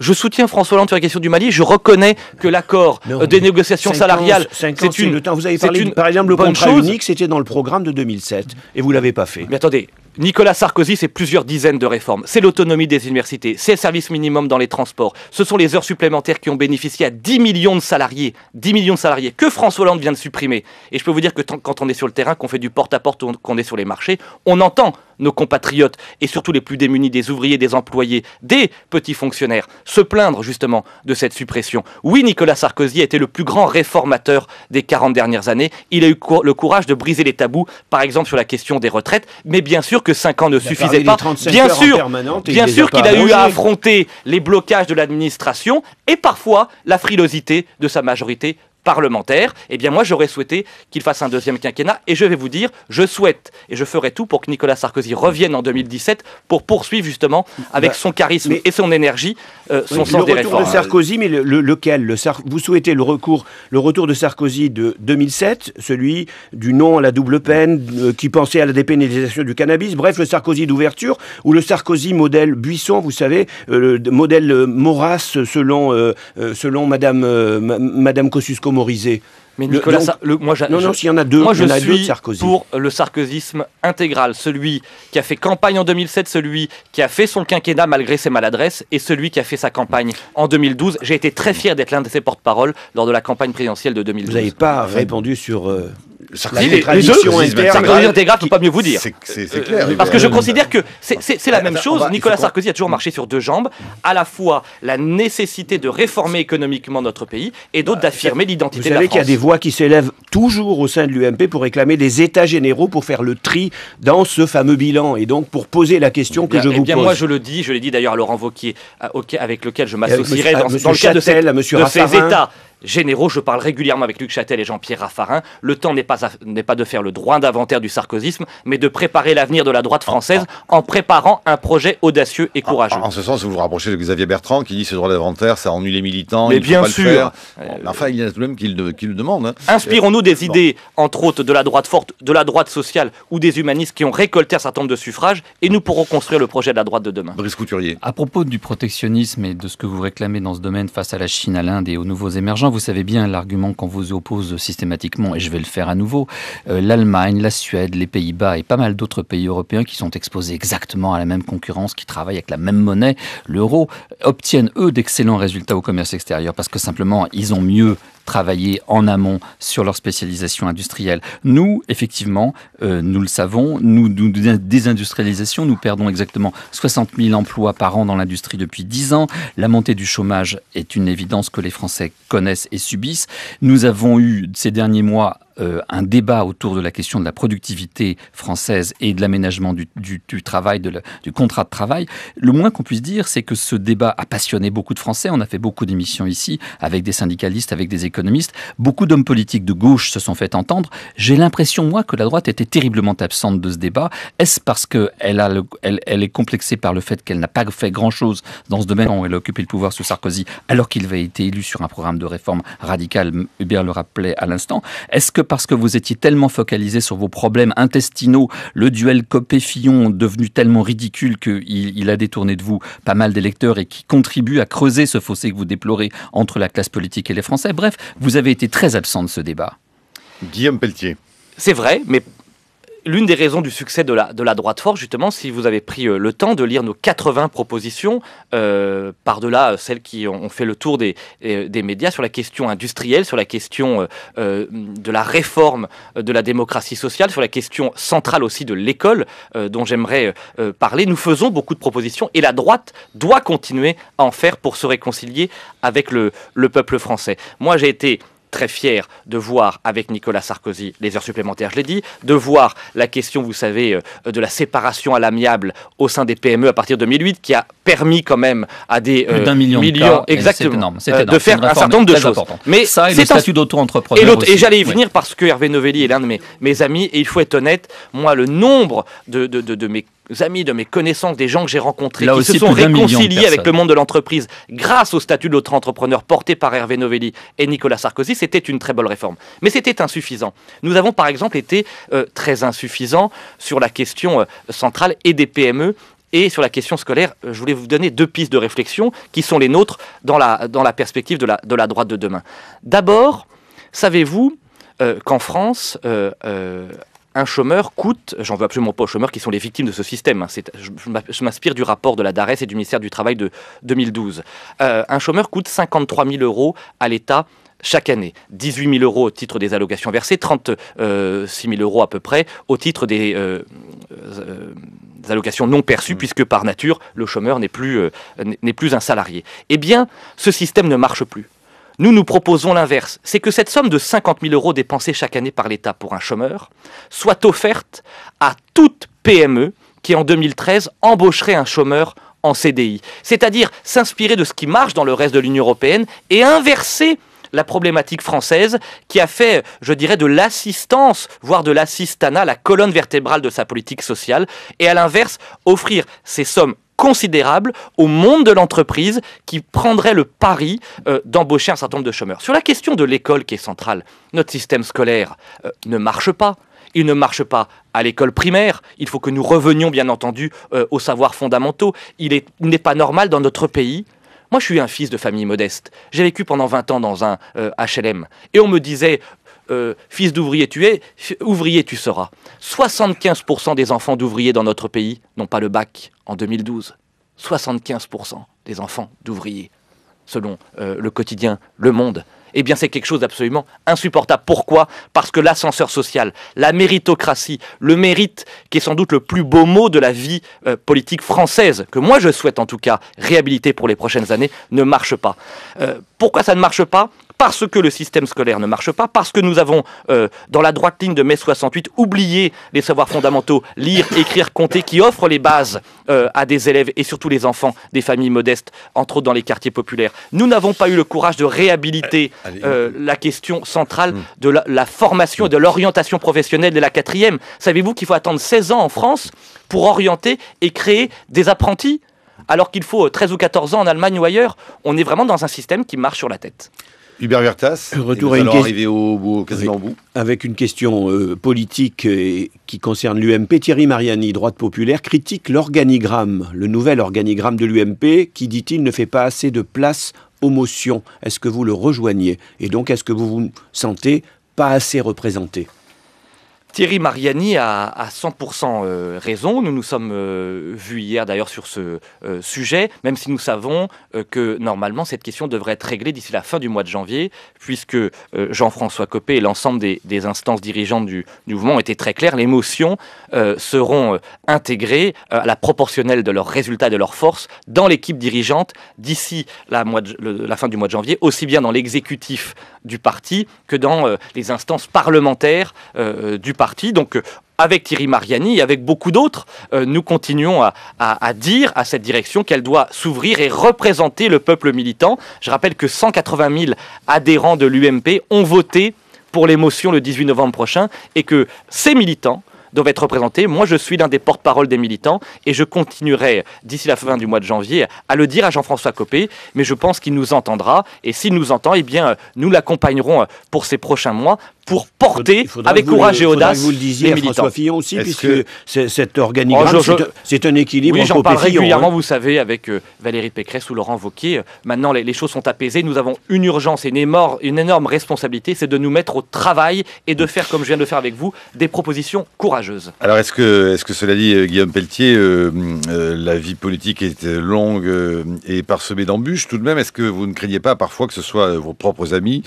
Je soutiens François Hollande sur la question du Mali. Je reconnais que l'accord des négociations salariales... 5 ans, c'est le temps. Vous avez parlé, par exemple, le contrat unique, c'était dans le programme de 2007. Et vous ne l'avez pas fait. Mais attendez... Nicolas Sarkozy, c'est plusieurs dizaines de réformes. C'est l'autonomie des universités, c'est le service minimum dans les transports. Ce sont les heures supplémentaires qui ont bénéficié à 10 millions de salariés. 10 millions de salariés que François Hollande vient de supprimer. Et je peux vous dire que quand on est sur le terrain, qu'on fait du porte-à-porte, qu'on est sur les marchés, on entend nos compatriotes, et surtout les plus démunis, des ouvriers, des employés, des petits fonctionnaires, se plaindre justement de cette suppression. Oui, Nicolas Sarkozy a été le plus grand réformateur des 40 dernières années. Il a eu le courage de briser les tabous, par exemple sur la question des retraites, mais bien sûr que 5 ans ne suffisaient pas. Bien sûr qu'il a eu à affronter les blocages de l'administration et parfois la frilosité de sa majorité parlementaire, eh bien moi j'aurais souhaité qu'il fasse un deuxième quinquennat, et je vais vous dire, je souhaite et je ferai tout pour que Nicolas Sarkozy revienne en 2017 pour poursuivre justement avec son charisme et son énergie, son sens des réformes. Le retour de Sarkozy, mais lequel vous souhaitez le retour de Sarkozy de 2007, celui du non à la double peine, qui pensait à la dépénalisation du cannabis, bref, le Sarkozy d'ouverture, ou le Sarkozy modèle Buisson, vous savez, le modèle Maurras selon Madame Kosciusko-Morizet. Mais Nicolas, s'il y en a deux, moi je suis pour le sarkozysme intégral, celui qui a fait campagne en 2007, celui qui a fait son quinquennat malgré ses maladresses, et celui qui a fait sa campagne en 2012. J'ai été très fier d'être l'un de ses porte-parole lors de la campagne présidentielle de 2012. Vous n'avez pas répondu sur la les contradiction interne. Sarkozy intégral, je ne peux pas mieux vous dire. C'est clair. Parce que je considère que c'est la même chose. Nicolas Sarkozy a toujours marché sur deux jambes, à la fois la nécessité de réformer économiquement notre pays, et d'autre d'affirmer l'identité de la France. Vous savez qu'il y a des voix qui s'élèvent toujours au sein de l'UMP pour réclamer des états généraux, pour faire le tri dans ce fameux bilan, et donc pour poser la question que je vous pose. Moi je l'ai dit d'ailleurs à Laurent Wauquiez, avec lequel je m'associerai dans le cadre de ces états généraux. Je parle régulièrement avec Luc Châtel et Jean-Pierre Raffarin. Le temps n'est pas de faire le droit d'inventaire du sarkozysme, mais de préparer l'avenir de la droite française en préparant un projet audacieux et courageux. En ce sens, vous vous rapprochez de Xavier Bertrand qui dit ce droit d'inventaire, ça ennuie les militants, mais il ne faut pas le faire. Enfin, il y a tout de même qui le demande. Hein. Inspirons-nous des idées, entre autres de la droite forte, de la droite sociale ou des humanistes qui ont récolté un certain nombre de suffrages, et nous pourrons construire le projet de la droite de demain. Brice Couturier. À propos du protectionnisme et de ce que vous réclamez dans ce domaine face à la Chine, à l'Inde et aux nouveaux émergents, vous savez bien l'argument qu'on vous oppose systématiquement, et je vais le faire à nouveau. L'Allemagne, la Suède, les Pays-Bas et pas mal d'autres pays européens qui sont exposés exactement à la même concurrence, qui travaillent avec la même monnaie, l'euro, obtiennent eux d'excellents résultats au commerce extérieur parce que simplement ils ont mieux travailler en amont sur leur spécialisation industrielle. Nous, effectivement, nous le savons, nous désindustrialisation, nous perdons exactement 60 000 emplois par an dans l'industrie depuis 10 ans. La montée du chômage est une évidence que les Français connaissent et subissent. Nous avons eu ces derniers mois un débat autour de la question de la productivité française et de l'aménagement du travail, du contrat de travail. Le moins qu'on puisse dire, c'est que ce débat a passionné beaucoup de Français. On a fait beaucoup d'émissions ici avec des syndicalistes, avec des économistes. Beaucoup d'hommes politiques de gauche se sont fait entendre. J'ai l'impression, moi, que la droite était terriblement absente de ce débat. Est-ce parce qu'elle est complexée par le fait qu'elle n'a pas fait grand-chose dans ce domaine où elle a occupé le pouvoir sous Sarkozy, alors qu'il avait été élu sur un programme de réforme radicale, Hubert le rappelait à l'instant. Est-ce que parce que vous étiez tellement focalisé sur vos problèmes intestinaux, le duel Copé-Fillon devenu tellement ridicule qu'il a détourné de vous pas mal d'électeurs et qui contribue à creuser ce fossé que vous déplorez entre la classe politique et les Français? Bref, vous avez été très absent de ce débat. Guillaume Pelletier. C'est vrai, mais l'une des raisons du succès de la droite forte, justement, si vous avez pris le temps de lire nos 80 propositions, par-delà celles qui ont fait le tour des médias, sur la question industrielle, sur la question de la réforme de la démocratie sociale, sur la question centrale aussi de l'école, dont j'aimerais parler. Nous faisons beaucoup de propositions, et la droite doit continuer à en faire pour se réconcilier avec le peuple français. Moi, j'ai été très fier de voir avec Nicolas Sarkozy les heures supplémentaires, je l'ai dit, de voir la question, vous savez, de la séparation à l'amiable au sein des PME à partir de 2008, qui a permis quand même à des millions de cas, exactement, c'est énorme, de faire un certain nombre de choses. Mais ça et le statut d'auto-entrepreneur et j'allais y venir parce que Hervé Novelli est l'un de mes amis, et il faut être honnête, moi, le nombre de mes amis, de mes connaissances, des gens que j'ai rencontrés, qui se sont réconciliés avec le monde de l'entreprise grâce au statut de l'auto-entrepreneur porté par Hervé Novelli et Nicolas Sarkozy, c'était une très bonne réforme. Mais c'était insuffisant. Nous avons par exemple été très insuffisants sur la question centrale et des PME et sur la question scolaire. Je voulais vous donner 2 pistes de réflexion qui sont les nôtres dans la perspective de la droite de demain. D'abord, savez-vous qu'en France, un chômeur coûte, j'en veux absolument pas aux chômeurs qui sont les victimes de ce système, je m'inspire du rapport de la DARES et du ministère du Travail de 2012. Un chômeur coûte 53 000 € à l'État chaque année. 18 000 € au titre des allocations versées, 36 000 € à peu près au titre des allocations non perçues, puisque par nature, le chômeur n'est plus un salarié. Eh bien, ce système ne marche plus. Nous proposons l'inverse, c'est que cette somme de 50 000 € dépensée chaque année par l'État pour un chômeur soit offerte à toute PME qui, en 2013, embaucherait un chômeur en CDI. C'est-à-dire s'inspirer de ce qui marche dans le reste de l'Union européenne et inverser la problématique française qui a fait, je dirais, de l'assistance, voire de l'assistanat, la colonne vertébrale de sa politique sociale, et à l'inverse, offrir ces sommes considérable au monde de l'entreprise qui prendrait le pari d'embaucher un certain nombre de chômeurs. Sur la question de l'école qui est centrale, notre système scolaire ne marche pas. Il ne marche pas à l'école primaire. Il faut que nous revenions, bien entendu, aux savoirs fondamentaux. Il n'est pas normal dans notre pays. Moi, je suis un fils de famille modeste. J'ai vécu pendant 20 ans dans un HLM. Et on me disait... fils d'ouvrier tu es, ouvrier tu seras. 75% des enfants d'ouvriers dans notre pays n'ont pas le bac en 2012. 75% des enfants d'ouvriers, selon le quotidien Le Monde. Eh bien, c'est quelque chose d'absolument insupportable. Pourquoi ? Parce que l'ascenseur social, la méritocratie, le mérite, qui est sans doute le plus beau mot de la vie politique française, que moi je souhaite en tout cas réhabiliter pour les prochaines années, ne marche pas. Pourquoi ça ne marche pas ? Parce que le système scolaire ne marche pas, parce que nous avons, dans la droite ligne de mai 68, oublié les savoirs fondamentaux, lire, écrire, compter, qui offrent les bases à des élèves et surtout les enfants des familles modestes, entre autres dans les quartiers populaires. Nous n'avons pas eu le courage de réhabiliter la question centrale de la formation et de l'orientation professionnelle de la 4e. Savez-vous qu'il faut attendre 16 ans en France pour orienter et créer des apprentis, alors qu'il faut 13 ou 14 ans en Allemagne ou ailleurs? On est vraiment dans un système qui marche sur la tête. Hubert Huertas, retour à une arriver quasiment au bout. Avec une question politique qui concerne l'UMP, Thierry Mariani, droite populaire, critique l'organigramme, le nouvel organigramme de l'UMP qui, dit-il, ne fait pas assez de place aux motions. Est-ce que vous le rejoignez? Et donc, est-ce que vous vous sentez pas assez représenté? Thierry Mariani a 100% raison. Nous nous sommes vus hier d'ailleurs sur ce sujet, même si nous savons que normalement cette question devrait être réglée d'ici la fin du mois de janvier, puisque Jean-François Copé et l'ensemble des instances dirigeantes du mouvement ont été très clairs. Les motions seront intégrées à la proportionnelle de leurs résultats et de leurs forces dans l'équipe dirigeante d'ici la fin du mois de janvier, aussi bien dans l'exécutif du parti que dans les instances parlementaires du parti. Donc, avec Thierry Mariani et avec beaucoup d'autres, nous continuons à dire à cette direction qu'elle doit s'ouvrir et représenter le peuple militant. Je rappelle que 180 000 adhérents de l'UMP ont voté pour les motions le 18 novembre prochain et que ces militants doivent être représentés. Moi, je suis l'un des porte-parole des militants et je continuerai d'ici la fin du mois de janvier à le dire à Jean-François Copé, mais je pense qu'il nous entendra et s'il nous entend, eh bien, nous l'accompagnerons pour ces prochains mois pour porter avec courage et audace vous le disiez les à militants. François Fillon aussi, puisque cet organigramme, c'est un équilibre oui, j'en entre parle Copé-Fillon. régulièrement, vous savez, avec Valérie Pécresse ou Laurent Wauquiez. Maintenant, les choses sont apaisées. Nous avons une urgence et une énorme responsabilité, c'est de nous mettre au travail et de faire, comme je viens de le faire avec vous, des propositions courageuses. Alors, est-ce que cela dit, Guillaume Pelletier, la vie politique est longue et parsemée d'embûches tout de même? Est-ce que vous ne craignez pas parfois que ce soit vos propres amis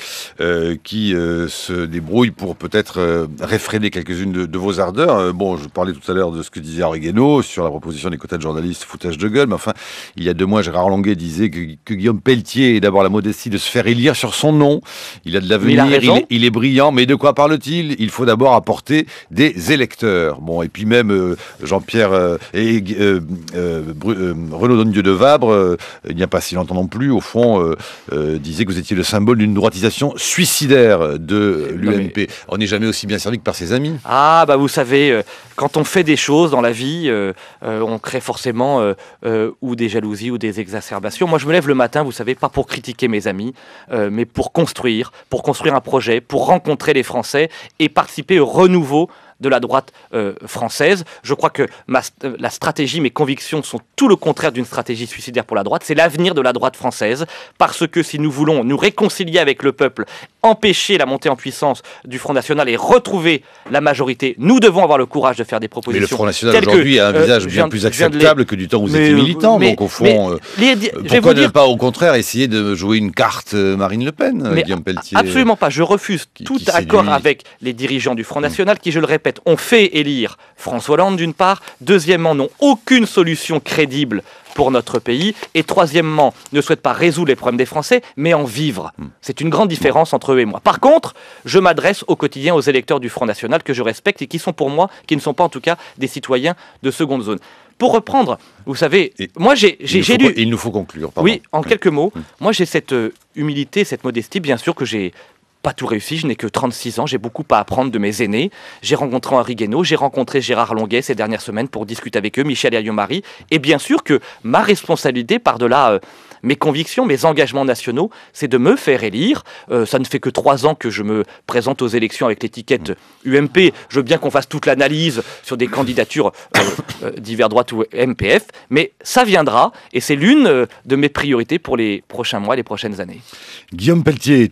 qui se débrouillent pour peut-être réfréner quelques-unes de vos ardeurs? Bon, je parlais tout à l'heure de ce que disait Argueno sur la proposition des quotas de journalistes, foutage de gueule, mais enfin, il y a 2 mois, Gérard Longuet disait que Guillaume Pelletier ait d'abord la modestie de se faire élire sur son nom. Il a de l'avenir, il est brillant, mais de quoi parle-t-il? Il faut d'abord apporter des électeurs. Bon, et puis même Jean-Pierre Renaud Dondieu de Vabre, il n'y a pas si longtemps non plus, au fond, disait que vous étiez le symbole d'une droitisation suicidaire de l'UMP. On n'est jamais aussi bien servi que par ses amis. Ah, bah vous savez, quand on fait des choses dans la vie, on crée forcément ou des jalousies ou des exacerbations. Moi, je me lève le matin, vous savez, pas pour critiquer mes amis, mais pour construire un projet, pour rencontrer les Français et participer au renouveau de la droite française. Je crois que la stratégie, mes convictions sont tout le contraire d'une stratégie suicidaire pour la droite. C'est l'avenir de la droite française, parce que si nous voulons nous réconcilier avec le peuple, empêcher la montée en puissance du Front National et retrouver la majorité, nous devons avoir le courage de faire des propositions. Mais le Front National aujourd'hui a un visage bien plus acceptable que du temps où vous étiez militant. Donc au fond, pourquoi ne pas au contraire essayer de jouer une carte Marine Le Pen, Guillaume Pelletier? Absolument pas. Je refuse tout accord avec les dirigeants du Front National qui, je le répète, ont fait élire François Hollande d'une part, deuxièmement, n'ont aucune solution crédible pour notre pays, et troisièmement, ne souhaitent pas résoudre les problèmes des Français, mais en vivre. C'est une grande différence entre eux et moi. Par contre, je m'adresse au quotidien aux électeurs du Front National que je respecte et qui sont pour moi, qui ne sont pas en tout cas des citoyens de seconde zone. Pour reprendre, vous savez, moi j'ai lu... Il nous faut conclure, pardon. Oui, en quelques mots, moi j'ai cette humilité, cette modestie, bien sûr que j'ai pas tout réussi, je n'ai que 36 ans, j'ai beaucoup à apprendre de mes aînés. J'ai rencontré Henri Guénaud, j'ai rencontré Gérard Longuet ces dernières semaines pour discuter avec eux, Michel Alliot-Marie, et bien sûr que ma responsabilité par-delà mes convictions, mes engagements nationaux, c'est de me faire élire. Ça ne fait que 3 ans que je me présente aux élections avec l'étiquette UMP. Je veux bien qu'on fasse toute l'analyse sur des candidatures divers droite ou MPF, mais ça viendra et c'est l'une de mes priorités pour les prochains mois, les prochaines années. Guillaume Pelletier.